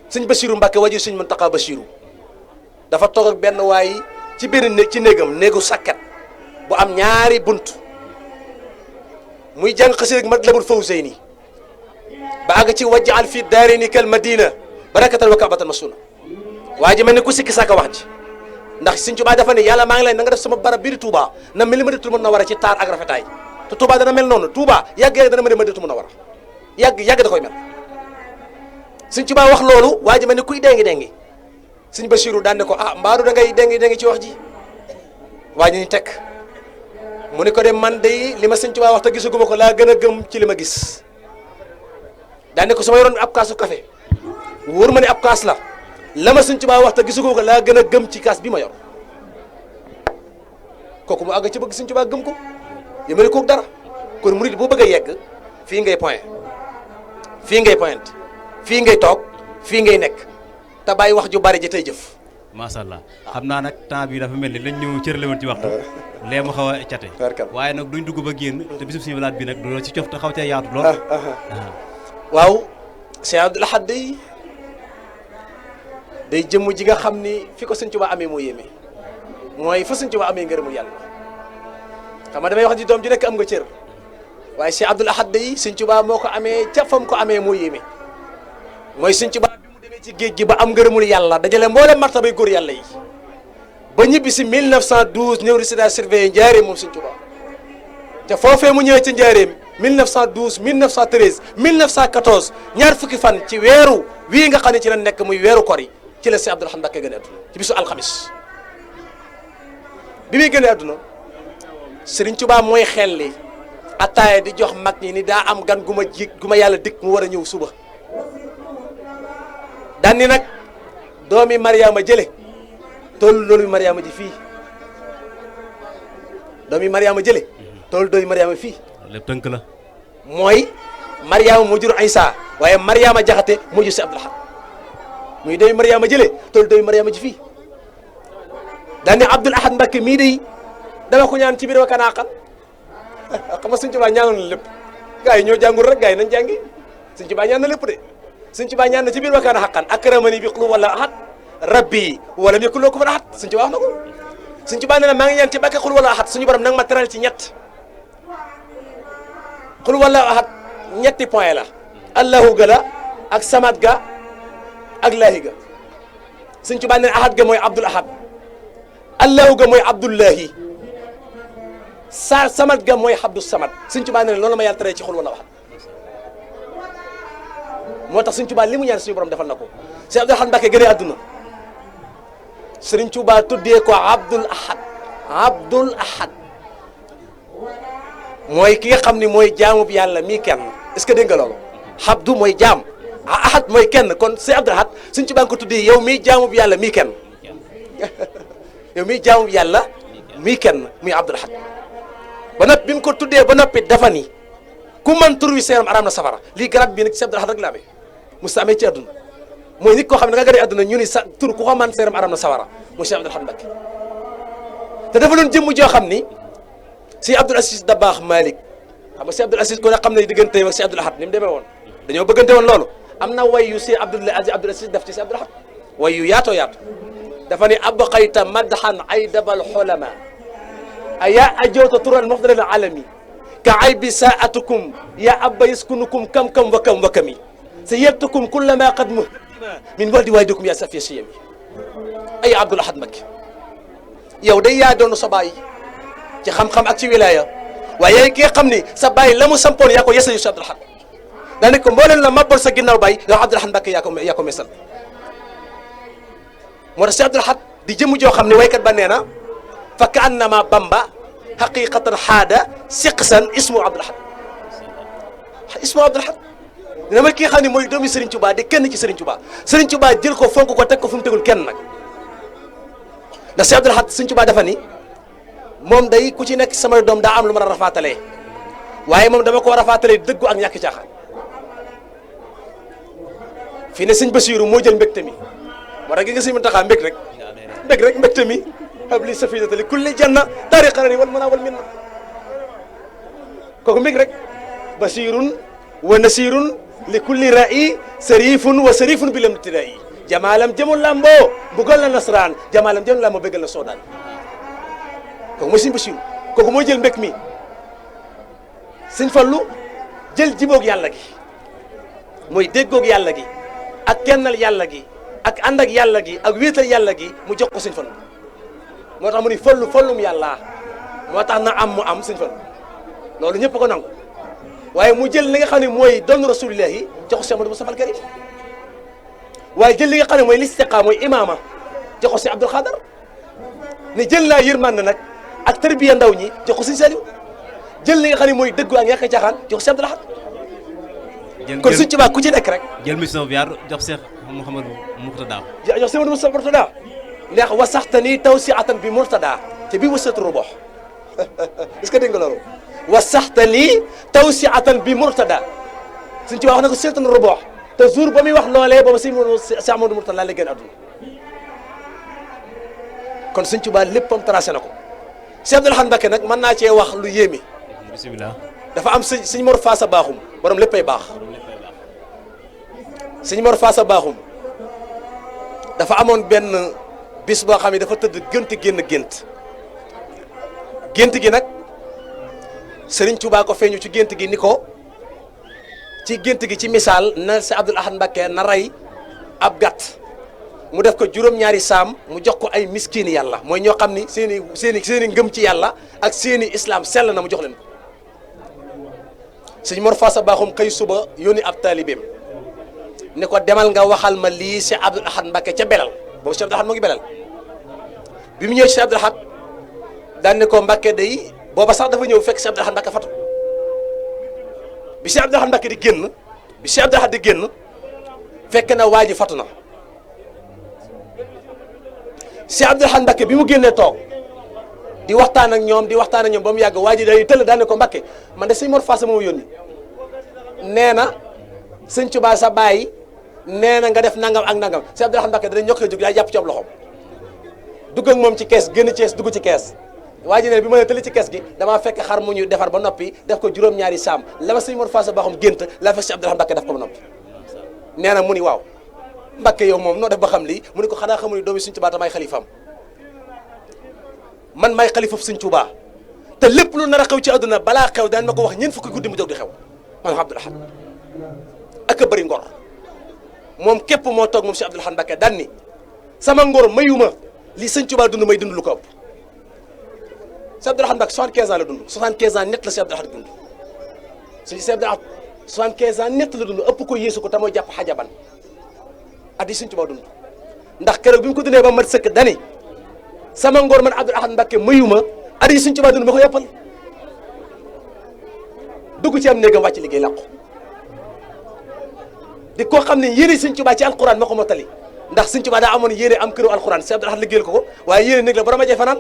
Sëñ Basiiru Mbàkke waju Sëñ Muntaxa Basiiru dafa toog ak benn waay ci benn néeg ci néegu sàkket bu am ñaari bunt muy jàng xasida ak Matlabul Fawzayni ba àgg ci waj'al fi daarayni kal madina barakatan wa kaabatan masuna waa ji mel ni ku sikki sàkka wax ji ndax Sëñ Tuubaa dafa ne yàlla maa ngi lay na nga def sama barab bii di Touba na mel ni Madinatul Munawwara ci taar ak rafetaay te Touba dana mel noonu Touba yàgg dana mel ni Madinatul Munawwara yàgg da koy mel Sëñ Tuubaa wax loolu waa ji mel ni kuy dengi Sëñ Basiiru daan ne ko mbaaru da ngay dengi ci wax ji waa ji ñu teg mu ne ko de man de li ma Sëñ Tuubaa wax te gisaguma ko laa gën a gëm ci li ma gis daan ne ko sama yoroon ab kaasu café wóor ma ne ab kaas la ma Sëñ Tuubaa wax te gisaguma ko laa gën a gëm ci kaas bi ma yor kooku mu àgg ci bëgg Sëñ Tuubaa gëm ko yemale koog dara kon murid boo bëgg a yegg fii ngay point fii ngay toog fii ngay nekk te bàyyi wax ju bari ji tey jëf. macha allah xam naa nag temps bi dafa mel ni lañ ñu cërale woon ci waxtu lee ma xaw a cate waaye nag duñ dugg ba génn te bisub Sëñ Abdou Lahad bi nag du ci cof te xaw cee yaatu lool. waaw Sëñ Abdou Lahad day jëmm ji nga xam ni fi ko Sëñ Tuubaa amee moo yéeme mooy fa Sëñ Tuubaa amee ngërëmul yàlla xam nga damay wax di doom ji nekk am nga cër waaye Sëñ Abdou Lahad Sëñ Tuubaa moo ko amee ca fam ko amee moo yéeme mooy Sëñ Tuubaa bi mu demee ci géej gi ba am ngërëmul yàlla dajale mboolem martabay góor yàlla yi ba ñibbi si 1912 ñëw résidence surveillée Njaaréem moom Sëñ Tuubaa te foofee mu ñëwee ci Njaaréem 1912 1913 1914 ñaar fukki fan ci weeru wii nga xam ne ci la nekk muy weeru kor yi ci la Sëñ Abdou Lahad Mbacké gën a adduna ci bisu alxamis bi muy gën a adduna Sëriñ Tuubaa mooy xel li ataaya di jox mag ñi ni daa am gan gu ma yàlla dikk mu war a ñëw suba daan ni nag doomi Mariama jële toolu doomi Mariama ji fii doomi Mariama jële toolu doomi Mariama fii lépp tënk la mooy Mariama moo jur Aysa waaye Mariama Jaxate moo jur Sëñ Abdou Lahad muy doomi Mariama jële toolu doomi Mariama ji fii daan ni Abdul Ahad Mbacké mii day dama ko ñaan ci biir wakkaan àqal xam nga Sëñ Tuubaa ñaanoon na lépp gars yi ñoo jàngul rek gars yi nañ jàngi Sëñ Tuubaa ñaan na lépp de Sëñ Tuubaa ñaan na ci biir wakkaan àqan akramani bi qul wala ahad rabbi wala yakul lahu kufuwan ahad Sëñ Tuubaa wax na ko Sëñ Tuubaa nee na maa ngi ñaan ci bàkke qul wala ahad suñu borom nag ma teral ci ñett qul wala ahad ñetti point la allahu ga la ak samad ga ak laahi ga Sëñ Tuubaa nee na ahad ga mooy Abdul Ahad allahu ga mooy Abdullahi samad ga mooy Abdou Samad Sëñ Tuubaa nee na loolu ma yàlla tere ci xul wala ahad moo tax Sëñ Tuubaa li mu ñaan suñu borom defal na ko Sëñ Abdou Lahad Mbacké gënee àdduna Sëriñ Tuubaa tuddee ko Abdul Ahad mooy ki nga xam ni mooy jaamub yàlla mii kenn est-ce que dégg nga loolu xabdu mooy jaam ahad mooy kenn kon si Abdul Ahad suñ ci baa ko tuddee yow mii jaamub yàlla mii kenn yow mii jaamub yàlla mii kenn muy Abdul Ahad ba noppi bi mu ko tuddee ba noppi dafa ni ku man tur wi seeram araam na safara lii garab bii nag si Abdul Ahad rek la amee musta amee ci àdduna mooy nit koo xam ne da nga gën a àdduna ñu ni sa tur ku ko man seeram araam na safara muy si Abdul Ahad Mbacké te dafa doon jëmm joo xam ni si Abdul Aziz Dabakh Malick xam nga si Abdul Aziz ko ne xam ne diggante ak si Abdul Ahad ni mu demee woon dañoo bëggante woon loolu am na way yu si Abdul Aziz def ci si Abdul Ahad way yu yaatoo yaatu dafa ni abqayta madhan aydabal xolama aya ajowta tural mafdalil alami ka aybi saatukum ya abba yaskunukum kam kam wa kam wa kami sayyabtukum kullama qad min waldi walidikum ya safiya siyami ay Abdul Ahad Mbacké yow day yaa doon sa baay ci xam-xam ak ci wilaya waaye ki nga xam ni sa baay la mu sampoon yaa ko yesa yu si Abdul Ahad daane ko mbooleen la mabbal sa ginnaaw baay yow Abdul Ahad Mbacké yaa ko mesal moo tax si Abdul Ahad di jëmm joo xam ne waykat ba nee na fa ka annama bamba haqiqatan haada siqsan ismu Abdul Ahad ismu Abdul Ahad dina ma ki nga xam ne mooy doomi Serigne Touba di kenn ci Serigne Touba Serigne Touba jël ko fonk ko teg ko fu mu tegul kenn nag ndax si Abdul Ahad Serigne Touba dafa ni moom day ku ci nekk samay doom daa am lu ma a rafaatalee waaye moom dama ko rafaatalee dëggu ak ñàkk caaxaan fii ne sëñ Basiiru moo jël mbégte mi moo tax gi nga sëñ Muntaxa mbég rek mbégte mi habli safinata li kulli janna tariqan wal muna wal minna kooku mbég rek basirun wa nasirun li kulli ra'i sarifun wa sarifun bi lam tirai jamaalam jëmul lamboo mbugal na nasraan jamaalam jëmul lamboo bégal na soodaan kooku mooy sëñ Basiiru kooku mooy jël mbég mi sëñ Fallu jël jiboog yàlla gi mooy déggoog yàlla gi ak kennal yàlla gi ak ànd ak yàlla gi ak wéetal yàlla gi mu jox ko sëñ Fallu moo tax mu ni fallu fallum yàlla moo tax na am mu am sëñ Fallu loolu ñëpp ko nangu waaye mu jël li nga xam ne mooy doon rasulillah yi jox ko Cheikh Amadou Moustapha al Karim waaye jël li nga xam ne mooy listiqa mooy imaama jox ko si Abdul Xaadar ne jël naa yërmande nag ak tarbiya ndaw ñi jox ko sëñ Saliou jël li nga xam ne mooy dëggu ak ñàkk a caaxaan jox ko si Abdul Ahad kon suñ ci baa ku ci nekk rek jël mission bi yaar jox Cheikh Mouhamadou Mourtada jox Cheikh Mouhamadou Mourtada neex wasaxtani tawsiatan bi Mourtada te bii wasatu rubox est-ce que dégg nga loolu wasaxtani tawsiatan bi Mourtada suñ ci wax na ko seetan rubox te jour ba muy wax loolee booba si Cheikh Amadou Mourtada la gën àdduna kon suñ ci baa léppam tracé na ko Cheikh Abdoul Ahad Mbacké nag mën naa cee wax lu yéeme bismillah dafa am sëñ Mor Faasa Baaxum borom léppay baax sëñ Mor Faasa Baaxum dafa amoon benn bis boo xam ne dafa tëdd gént gi nag Serigne Touba ko feeñu ci gént gi ni ko ci gént gi ci misaal na si Abdoul Ahad Mbacké na rey ab gàtt mu def ko juróom-ñaari saam mu jox ko ay miskiini yàlla mooy ñoo xam ni seeni ngëm ci yàlla ak seeni islam sell na mu jox leen ko sëñ Mor Faasa Baaxum xëy suba yónni ab taalibeem ne ko demal nga waxal ma lii si Abdoul Ahad Mbacké ca belal boobu si Abdoul Ahad moo ngi belal bi mu ñëw si Abdoul Ahad daan ne ko Mbacké day booba sax dafa ñëw fekk si Abdoul Ahad Mbacké fatu bi si Abdoul Ahad Mbacké di génn fekk na waa ji fatu na si Abdoul Ahad Mbacké bi mu génnee toog di waxtaan ak ñoom ba mu yàgg waa ji day tëll daan ne ko Mbacké man de sëñ Mor Faasa moo yónni nee na sëñ Tuubaa sa baay nee na nga def nangam ak nangam si Abdoul Ahad Mbacké dana ñokkee jóg daa jàpp ci ab loxoom dugg ak moom ci kees génn Cees dugg ci kees waa ji ne bi ma ne tëli ci kees gi damaa fekk xar mu ñu defar ba noppi def ko juróom-ñaari saam la ma sëñ Mor Faasa Baaxum gént la fekk si Abdoul Ahad Mbacké def ko ba noppi nee na mu ni waaw Mbacké yow moom noo def ba xam lii mu ni ko xanaa xamul ni doomi sëñ Tuubaa te may xalifaam man may xalifaf sëñ Tuubaa te lépp lu nar a xew ci àdduna balaa xew daan ma ko wax ñeent fukki guddi mu jóg di xew man Abdoul Ahad ak a bëri ngor moom képp moo toog moom si Abdoul Ahad Mbacké daan ni sama ngor mayuma li sëñ Tuubaa dund may dund lu ko ëpp si Abdoul Ahad Mbacké 75 ans la dund 75 ans net la si Abdoul Ahad dund si Abdoul Ahad 75 ans net la dund ëpp ko yéesu ko te mooy jàpp xajaban at yi sëñ Tuubaa dund ndax keroog bi mu ko dundee ba mat sëkk dani sama ngor man Abdoul Ahad Mbacké mayuma at yi sëñ Tuubaa dund ma ko yàppal dugg ci am néegam wàcc liggéey làqu di koo xam ne yéene Sëñ Tuubaa ci alquran moo ko mottali ndax Sëñ Tuubaa daa amoon yéene am këru alquran Cheikh Abdou Lahad liggéeyal ko waaye yéene néeg la borom a cay fanaan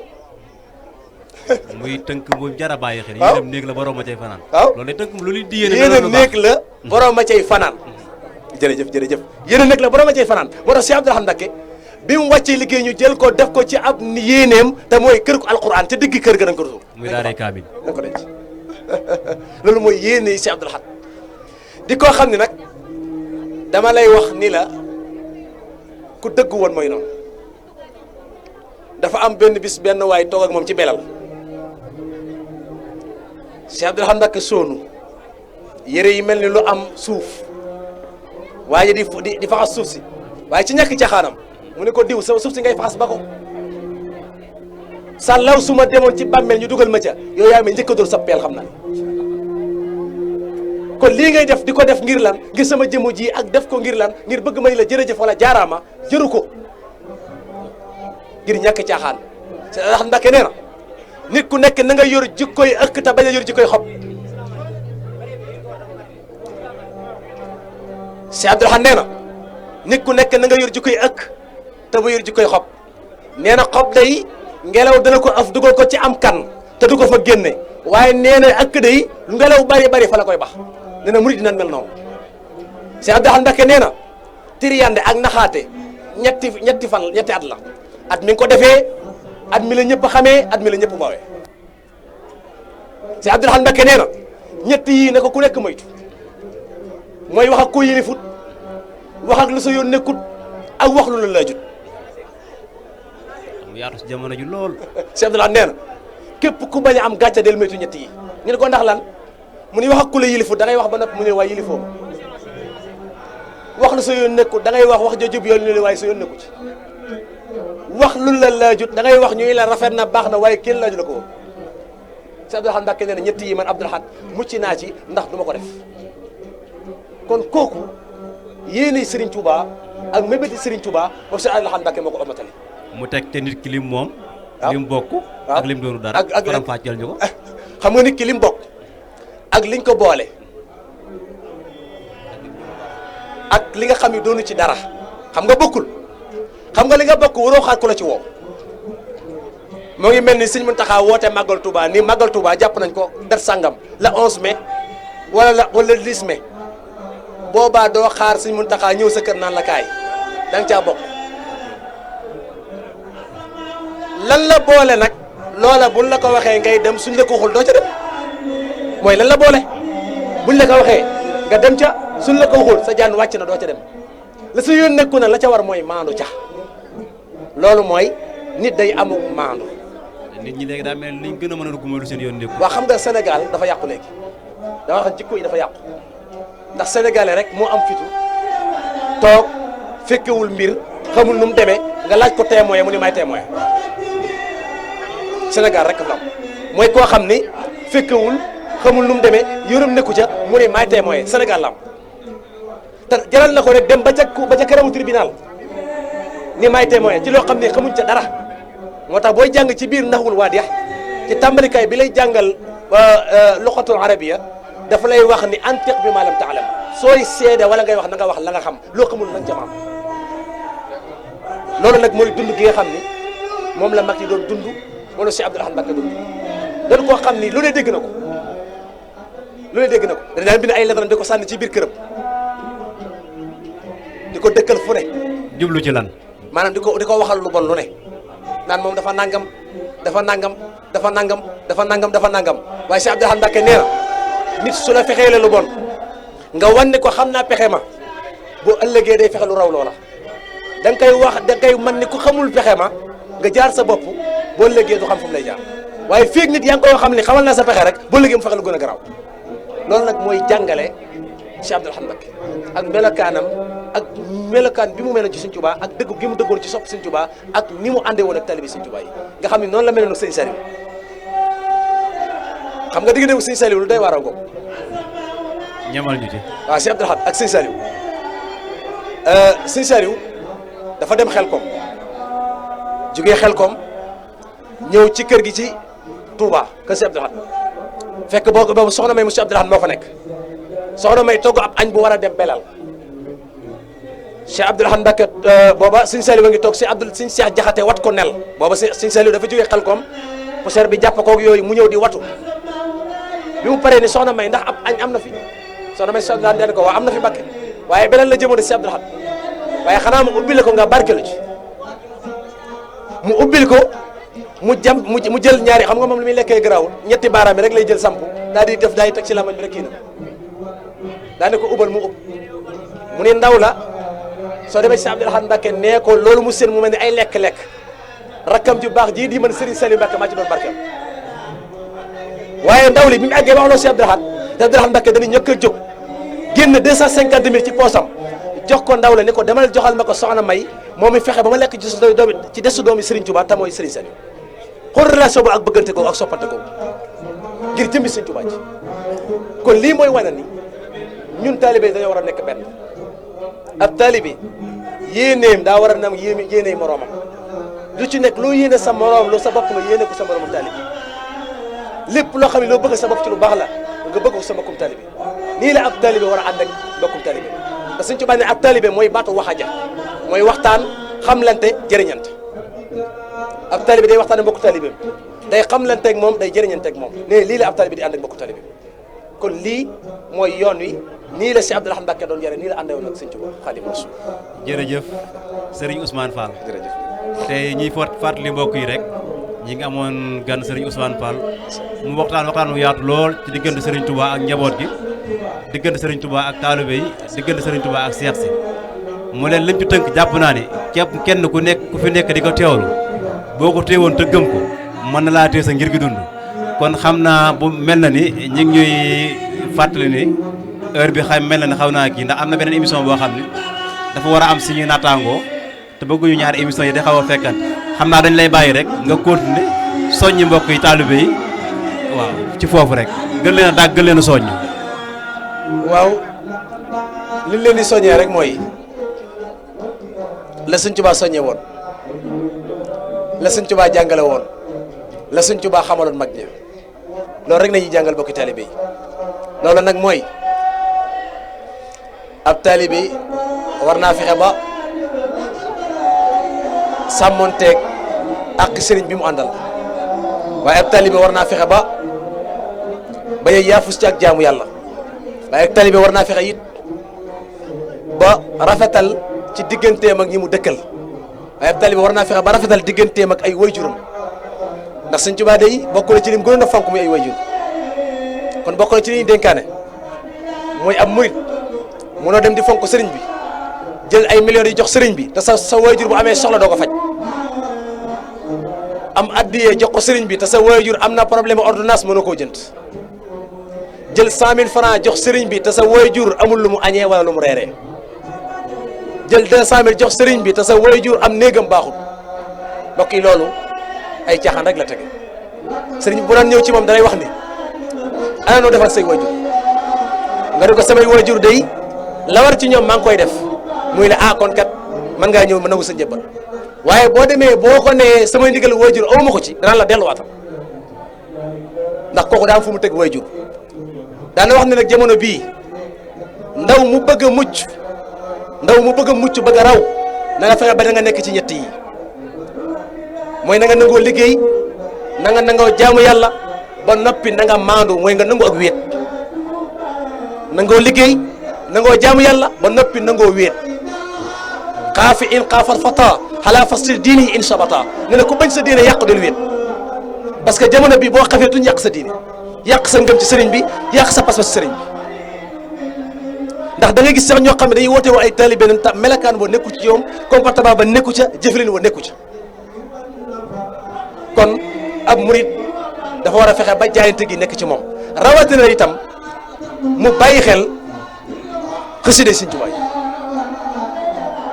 muy tënk bu jar a bàyyi xel. waaw yéen néeg la borom a cay fanaan. waaw loolu tënk lu li di yéene néeg la borom a cay fanaan jërëjëf jërëjëf yéene néeg la borom a cay fanaan moo tax Cheikh Abdou Lahad Mbacké bi mu wàccee liggéey ñu jël ko def ko ci ab yéeneem te mooy kër ko alquran te digg kër ga dañ ko suul muy daaray kaamil. dañ ko denc loolu mooy yéene Cheikh Abdou Lahad di koo xam ne nag dama lay wax ni la ku dëgg woon mooy noonu dafa am benn bis benn waay toog ak moom ci belal Cheikh Abdou Lahad Mbacké soonu yére yi mel ni lu am suuf waaye di faxas suuf si waaye ci ñàkk caxaanam mu ne ko diw sama suuf si ngay faxas ba ko sàllaw su ma demoon ci bàmmeel ñu dugal ma ca yow yaa may njëkk a dóor sa peel xam naa kon lii ngay def di ko def ngir lan ngir sama jëmu ji ak def ko ngir lan ngir bëgg may la jërëjëf wala jaaraama jëru ko ngir ñàkk caaxaan Cheikh Abdou Lahad Mbacké nee na nit ku nekk na nga yor jikkoy ëkk te bañ a yor jikkoy xob Cheikh Abdou Lahad nee na nit ku nekk na nga yor jikkoy ëkk te bu yor jikkoy xob nee na xob day ngelaw dana ko af dugal ko ci am kan te du ko fa génne waaye nee na ëkk day lu ngelaw bari bari fa la koy bax nee na murid dinañ mel noonu Cheikh Abdou Lahad Mbacké nee na tiriyande ak naxaate ñetti fan ñetti at la at mi ngi ko defee at mi la ñëpp xamee at mi la ñëpp bawee Cheikh Abdou Lahad Mbacké nee na ñett yii ne ko ku nekk moytu mooy wax ak ko yilifut wax ak lu sa yoon nekkut ak wax lu la laajut mu yaatu si jamono ji lool. Cheikh Abdou Lahad nee na képp ku bañ a am gàcce del moytu ñett yi ñu ne ko ndax lan mu ni wax ak ku la yilifut da ngay wax ba noppi mu ne waaye yilifoo wax lu sa yoon nekkut da ngay wax ja jub yoon ne waaye sa yoon nekku ci wax lu la laajut da ngay wax ñuy la rafet na baax na waaye kenn laaju la ko woon Cheikh Abdou Lahad Mbacké nee na ñett yi man Abdou Lahad mucc naa ci ndax du ma ko def kon kooku yéene Serigne Touba ak mébéti Serigne Touba moom Cheikh Abdou Lahad Mbacké moo ko omatale mu teg te nit ki lim moom. waaw lim bokk. waaw ak lim doonu dara. ak faram fàcceel ñu ko. xam nga nit ki lim bokk ak liñ ko boole ak li nga xam ne doonu ci dara xam nga bokkul xam nga li nga bokk waroo xaar ku la ci woo moo ngi mel ni Sëñ Muntaxa woote màggal Touba ni màggal Touba jàpp nañ ko dat sangam la 11 mai wala 10 mai boobaa doo xaar Sëñ Muntaxa ñëw sa kër naan la kaay da nga caa bokk lan la boole nag loola buñ la ko waxee ngay dem suñ la ko waxul doo ca dem mooy lan la boole buñ la ko waxee nga dem ca suñ la ko waxul sa jaan wàcc na doo ca dem la sa yoon nekku na la ca war mooy maandu ca loolu mooy nit day amuk maandu. nit ñi léegi daa mel ni liñ gën a mën a dugg mooy lu seen yoon nekku. waa xam nga Sénégal dafa yàqu léegi dama wax jikko yi dafa yàqu ndax sénégalais rek moo am fitu toog fekkewul mbir xamul nu mu demee nga laaj ko témoin mu ni may témoin Sénégal rek la am mooy koo xam ni fekkewul xamul nu mu demee yërëm nekku ca mu ni may témoin Sénégal la am te jaral na ko rek dem ba ca kanamu tribunal ni may témoin ci loo xam ne xamuñ ca dara moo tax booy jàng ci biir naxwul waadiya ci tàmbalikaay bi lay jàngal luxatul arabiya dafa lay wax ni antiq bi ma lam taalam sooy seede wala ngay wax na nga wax la nga xam loo xamul na nga ca maam loolu nag mooy dund gi nga xam ni moom la mag yi doon dund moom la Cheikh Abdou Lahad Mbacké doon doon koo xam ni lu ne dégg na ko lu ne dégg na ko daan bind ay lettre di ko sànni ci biir këram di ko dëkkal fu ne jublu ci lan. maanaam di ko waxal lu bon lu ne naan moom dafa nangam dafa nangam dafa nangam dafa nangam dafa nangam waaye Cheikh Abdou Lahad Mbacké nee na nit su la fexeele lu bon nga wan ne ko xam naa pexe ma boo ëllëgee day fexe lu raw loola da nga koy wax da nga koy man ni ku xamul pexe ma nga jaar sa bopp boo ëllëgee du xam fu mu lay jaar waaye feeg nit yaa ngi koy xam ne xamal naa sa pexe rek boo ëllëgee mu fexe lu gën a garaaw loolu nag mooy jàngale Cheikh Abdou Lahad Mbacké ak melokaanam ak melokaan bi mu mel ci Sëñ Tuubaa ak dëgg gi mu dëggoon ci sopp Sëñ Tuubaa ak ni mu àndee woon ak talibi Sëñ Tuubaa yi nga xam ne noonu la meloon ak Sëñ Saliou xam nga digg-dégg Sëñ Saliou lu day waaroo ko ñamal ñu ci. waaw Cheikh Abdou Lahad ak Sëñ Saliou Sëñ Saliou dafa dem Xelkom jógee Xelkom ñëw ci kër gi ci Touba kër Cheikh Abdou Lahad fekk boobu soxna may monsieur Abdoul Ahad moo fa nekk soxna may togg ab añ bu war a dem belal Cheikh Abdoul Ahad Mbacké booba Sëñ Saliou a ngi toog Sëñ Cheikh Jaxate wat ko nel booba Sëñ Saliou dafa jógee Xelkom poussière bi jàpp koog yooyu mu ñëw di watu bi mu paree ni soxna may ndax ab añ am na fi soxna may soxna daan ko waaw am na fi Mbacké waaye belal la jëmoo de Cheikh Abdoul Ahad waaye xanaa mu ubbil ko nga barkelu ci mu ubbil ko mu jël ñaari xam nga moom li muy lekkee garaawul ñetti baaraam yi rek lay jël samp daal di def daal di teg ci lamañ bi rek kii na daal di ko ubbal mu ub mu ne ndaw la soo demee ci Abdoul Ahad Mbacké nee ko loolu mu seen mu mel ni ay lekk-lekk rakkam ju baax jii di mën Serigne Saliou Mbacké maa ci doon barkeel waaye ndaw li bi mu àggee wax loo si Abdoul Ahad te Abdoul Ahad Mbacké dañuy ñëkk a jóg génn 250 000 ci poosam jox ko ndaw la ni ko demal joxal ma ko soxna may moom mi fexe ba ma lekk ci desu doomi Serigne Touba te mooy Serigne Saliou xool relation bu ak bëggante ko ak soppante ko ngir jëmbi Serigne Touba ci kon lii mooy wane ni ñun taalibe dañoo war a nekk benn ab taalibe yéeneem daa war a nam yéeney moroomam lu ci nekk loo yéene sa moroom lu sa bopp nga yéene ko sa moroomam taalibe lépp loo xam ne loo bëgg sa bopp ci lu baax la nga bëgg ko sa mbokkum taalibe nii la ab taalibe war a ànd ak mbokkum taalibe te Sëñ Tuubaa ne ab taalibe mooy baatu waxaja mooy waxtaan xamlante jëriñante ab taalibe day waxtaan ak mbokku taalibe day xamlante ak moom day jëriñante ak moom ne lii la ab taalibe di ànd ak mbokku taalibe kon lii mooy yoon wi nii la si Abdoul Ahad Mbacké doon jëre nii la àndewoon ak Sëñ Tuubaa Xaadimu Rasuul. jërëjëf Serigne Ousmane Fall. jërëjëf te ñiy fàttali mbokk yi rek ñi ngi amoon gan Serigne Ousmane Fall mu waxtaan mu yaatu lool ci diggante Serigne Touba ak njaboot gi diggante Serigne Touba ak taalibe yi diggante Serigne Touba ak Seex si mu leen lim ci tënk jàpp naa ne képp kenn ku fi nekk di ko teewlu boo ko teewoon te gëm ko mën na laa tee sa ngir gi dund kon xam naa bu mel na ni ñi ngi ñuy fàttali ni heure bi mel na ne xaw naa kii ndax am na beneen émission boo xam ne dafa war a am suñuy nattaangoo te bëgguñu ñaari émission yi da xaw a fekkante xam naa dañ lay bàyyi rek nga continuer soññi mbokk yi taalibe yi waaw ci foofu rek gën leen a dàgg gën leen a soññ. waaw li leen di soññee rek mooy la Sëñ Tuubaa soññee woon la Sëñ Tuubaa jàngale woon la Sëñ Tuubaa xamaloon mag ña loolu rek nañuy jàngal bokki taalibe yi loolu nag mooy ab taalibe war naa fexe ba sàmmonteeg ak sëriñ bi mu àndal waaye ab taalibe war naa fexe ba bañ a yaafus ci ak jaamu yàlla waaye ab taalibe war naa fexe it ba rafetal ci digganteem ak ñi mu dëkkal waaye ab taalibe war naa fexe ba rafetal digganteem ak ay wayjuram ndax Sëñ Tuubaa day bokk na ci lim gënoon a fonk muy ay wayjur kon bokk na ci li ñuy dénkaane mooy ab murit mënoo dem di fonk sëriñ bi jël ay millions yi jox sëriñ bi te sa wayjur bu amee soxla doo ko faj am addiyee jox ko sëriñ bi te sa wayjur am na problème ordonnance mënoo koo jënd jël 100 000 francs jox sëriñ bi te sa wayjur amul lu mu añee wala lu mu reeree jël 200 000 jox sëriñ bi te sa wayjur am néegam baaxul mbokk yi loolu ay caaxaan rek la tege sëriñ bi bu daan ñëw ci moom dalay wax ni ana noo defal say wayjur nga ne ko samay wayjur day la war ci ñoom maa ngi koy def muy la kon kat mën ngaa ñëw ma nangu sa njëbbal waaye boo demee boo ko nee samay ndigal wayjur awma ko ci danaan la delluwaatal ndax kooku daa am fu mu teg wayjur daana wax ne nag jamono bii ndaw mu bëgg a mucc bëgg a raw na nga fexe ba da nga nekk ci ñett yi mooy na nga nangoo liggéey na nga nangoo jaamu yàlla ba noppi na nga maandu mooy nga nangoo ak wéet nangoo liggéey nangoo jaamu yàlla ba noppi nangoo wéet xaafi in xaafal fata xalaa fastil diini yi in sabata ne na ku bañ sa diine yàq del wéet parce que jamono bi boo xafee duñ yàq sa diine yàq sa ngëm ci sëriñ bi yàq sa pas-pas sëriñ bi ndax da ngay gis sax ñoo xam ne dañuy woote woo ay taalibe ta melakaan boo nekku ci yoom comportement ba nekku ca jëflin wa nekku ca kon ab murit dafa war a fexe ba jaayante gi nekk ci moom rawatina itam mu bàyyi xel xasida Sëñ Tuubaa yi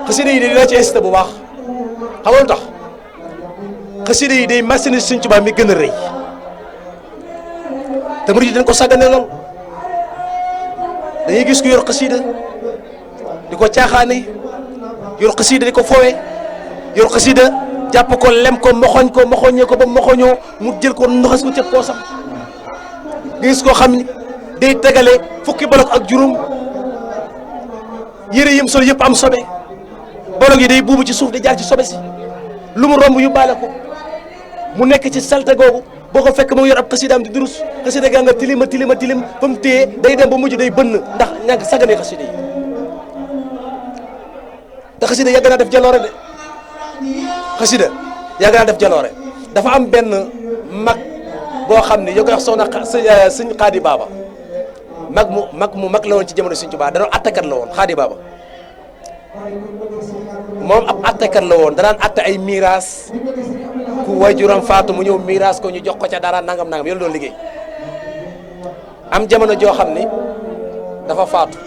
xasida yi dina ci insisté bu baax xam nga lu tax xasida yi day marchandise Sëñ Tuubaa mi gën a rëy te murit yi dañ ko sàggane lool dañuy gis ku yor xasida di ko caaxaane yor xasida di ko fowe yor xasida jàpp ko lem ko moxoñee ko ba moxoñoo mu jël ko ndoxas ko ca poosam nga gis koo xam ni day tegale fukki bolok ak juróom yére yim sol yëpp am sobe bolok yi day buubu ci suuf di jaar ci sobe si lu mu romb yu baale ko mu nekk ci salte googu boo ko fekk mu yor ab xasidaam di durus xasida gaa nga tilima fa mu téye day dem ba mujj day bënn ndax ñàkk sagane xasida yi te xasida yàgg naa def jaloore de xasida yàgg naa def jaloore dafa am benn mag boo xam ne yoo koy wax soxna sëñ Xaadi Baaba mag la woon ci jamono Sëñ Tuubaa da doon attekat la woon Xaadi Baaba moom ab attekat la woon danaan atte ay miraas ku waajuram faatu mu ñëw miraas ko ñu jox ko ca dara nangam yoolu doon liggéey am jamono joo xam ni dafa faatu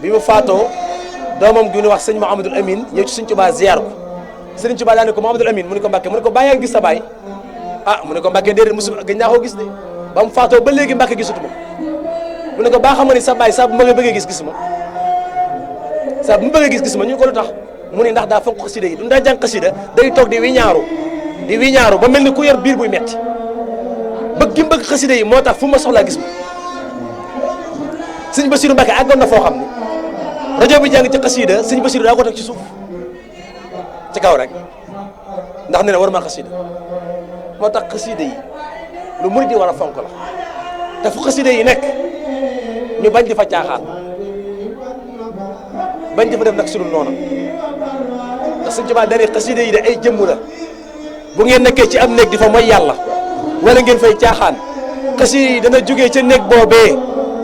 bi mu faatoo doomam gi ñu wax sëñ Mouhamadul Amin ñëw ci Sëñ Tuubaa ziar ko Sëñ Tuubaa daa ne ko Mouhamadul Amin mu ne ko Mbàkke mu ne ko bàyyi gis sa baay mu ne ko Mbàkke déedéet musu gëj naa koo gis de ba mu faatoo ba léegi Mbàkke gisatuma mu ne ko baa xam nga ni sa baay saa bu ma bëggee gis ma saa bu mu bëggee gis ma ñu ko lu tax mu ne ndax daa fonk xasida yi du daa jàng xasida day toog di wiñaaru ba mel ni ku yor biir buy metti bëgg gi bëgg xasida yi moo tax fu ma soxlaa gis ma sëñ Basiru Mbàkke àggoon na foo xam ni rajo bi jàng ci xasida sëñ Basiru daa ko teg ci suuf ci kaw rek ndax nee na war ma xasida moo tax xasida yi lu murid di war a fonk la te fu xasida yi nekk ñu bañ di fa caaxaan bañ di fa def nag sunu noonu ndax Sëñ Tuubaa dañuy xasida yi de ay jëmm la bu ngeen nekkee ci am néeg di fa mooy yàlla wala ngeen fay caaxaan xasida yi dana jógee ca néeg boobee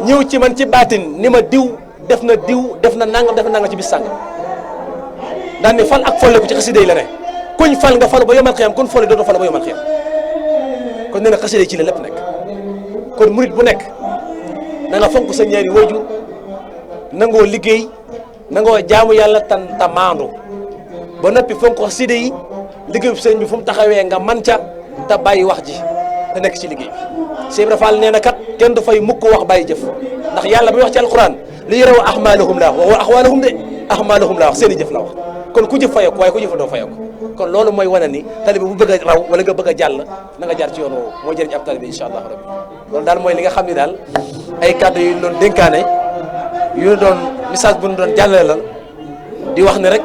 ñëw ci man ci baatin ni ma diw def na nangam ci bis sàngam daan ni fal ak folle ko ci xasida yi la ne kuñ fal nga fal ba yomal xiyam kun folle dootoo fal ba yomal xiyam kon nee na xasida yi ci la lépp nekk kon murit bu nekk na nga fonk sa ñaari waajur nangoo liggéey nangoo jaamu yàlla ta maandu ba noppi fonk xasida yi liggéey bu sëñ bi fu mu taxawee nga man ca te bàyyi wax ji te nekk ci liggéey bi Cheikh Ibra Fall nee na kat kenn du fay mukk wax bàyyi jëf ndax yàlla bi wax ci alquran li yaraw ahmaalahum la wax wa axwaalahum de ahmaalahum la wax seen i jëf la wax kon ku jëf fayoo ko waaye ku jëf doo fayoo ko kon loolu mooy wane ni talibe bu bëgg a raw wala nga bëgg a jàll na nga jaar ci yoon woowu mooy jëriñ ab talibe incha allah rabbi loolu daal mooy li nga xam ne daal ay kàddu yu ñu doon dénkaane yu ñu doon message bu ñu doon jàllale la di wax ne rek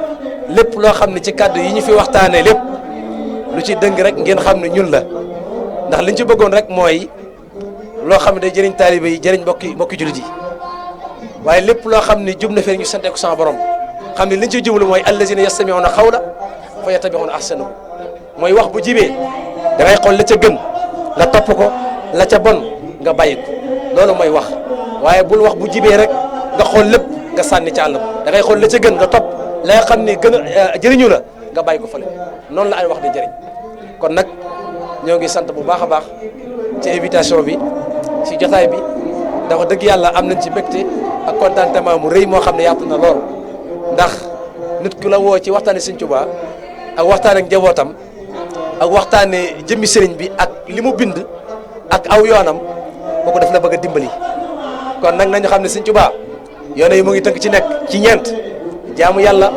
lépp loo xam ne ci kàddu yi ñu fi waxtaanee lépp lu ci dëng rek ngeen xam ne ñun la ndax liñ ci bëggoon rek mooy loo xam ne day jëriñ talibe yi jëriñ mbokki jullit yi waaye lépp loo xam ne jub na fee ñu sante ko sama borom xam ne liñ ci jublu mooy allazina yastami'una qawla fa yattabi'una ahsanahu mooy wax bu jibee da ngay xool la ca gën nga topp ko la ca bon nga bàyyi ko loolu mooy wax waaye bul wax bu jibee rek nga xool lépp nga sànni ca àll da ngay xool la ca gën nga topp la nga xam ne gën a jëriñu la nga bàyyi ko fële noonu la ay wax di jëriñ kon nag ñoo ngi sant bu baax a baax ci invitation bi ci jotaay bi dafa dëgg yàlla am nañ ci mbégte ak contentement mu rëy moo xam ne yaatu na lool ndax nit ku la woo ci waxtaane Sëñ Tuubaa ak waxtaane ak njabootam ak waxtaane jëmmi sëriñ bi ak li mu bind ak aw yoonam kooku daf la bëgg a dimbali kon nag nañu xam ne Sëñ Tuubaa yoone yi mu ngi tënk ci nekk ci ñeent jaamu yàlla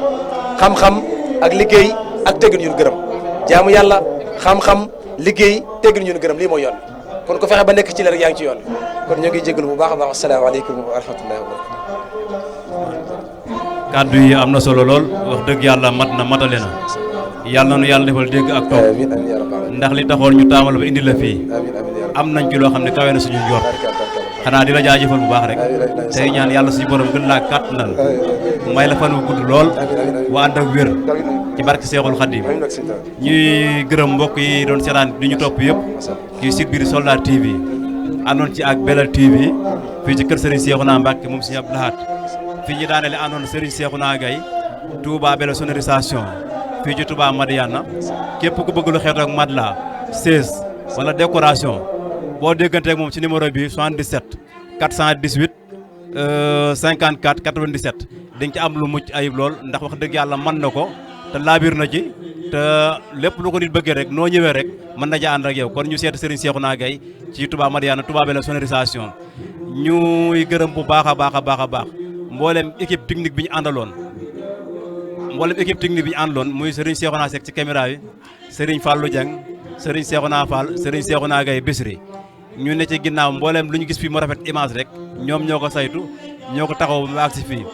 xam-xam ak liggéey ak teggin ñu gërëm jaamu yàlla xam-xam liggéey teggin ñu gërëm lii mooy yoon kon ko fexe ba nekk ci la rek yaa ngi ci yoon kon ñoo ngi jégalu bu baax a baax asalaamaaleykum wa rahmatullahi wa barakatuh kàddu yi am na solo lool wax dëgg yàlla mat na matale na yàlla na nu yàlla defal dégg ak toog ndax li taxoon ñu taamal ba indi la fii am nañ ci loo xam ne kawe na suñu njort xanaa di la jaajëfal bu baax rek tey ñaan yàlla suñu borom gën laa kàttanal may la fan wu gudd lool wa ànd ak wér ci barke Seexul Xadim ñuy gërëm mbokk yi doon seetaan di ñu topp yëpp ci site bi di Soldar TV àndoon ci ak Belal TV fii ci kër Serigne Cheikhouna Mbacké moom Serigne Abdou Lahad fii ñu daanele àndoon Serigne Cheikhouna Gaye Touba Belal sonorisation fii ci Touba Madiana képp ku bëgg lu xeet ak matelas 16 wala décoration boo dégganteeg moom ci numéro bi 77 418 54 97 di nga ci am lu mucc ayib lool ndax wax dëgg yàlla mën na ko te laabir na ci te lépp lu ko nit bëggee rek noo ñëwee rek mën na ja ànd ak yow kon ñu seet Serigne Cheikhouna Gaye ci Touba Madiana Touba Belal sonorisation ñuy gërëm bu baax a baax a baax a baax mboolem équipe technique bi ñu àndaloon muy Serigne Cheikhouna Seck ci caméra bi Serigne Fallou Dieng Serigne Cheikhouna Fall Serigne Cheikhouna Gaye Bisri ñu ne ci ginnaaw mbooleem lu ñu gis fii mu rafet image rek ñoom ñoo ko saytu ñoo ko taxaw ba agsi fii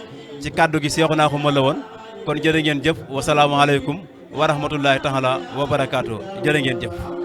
ci kàddu gi Seexuna Xuma la woon kon jërë ngeen jëf wasalaamualeykum wa rahmatullahi taala wa barakaatu jërë ngeen jëf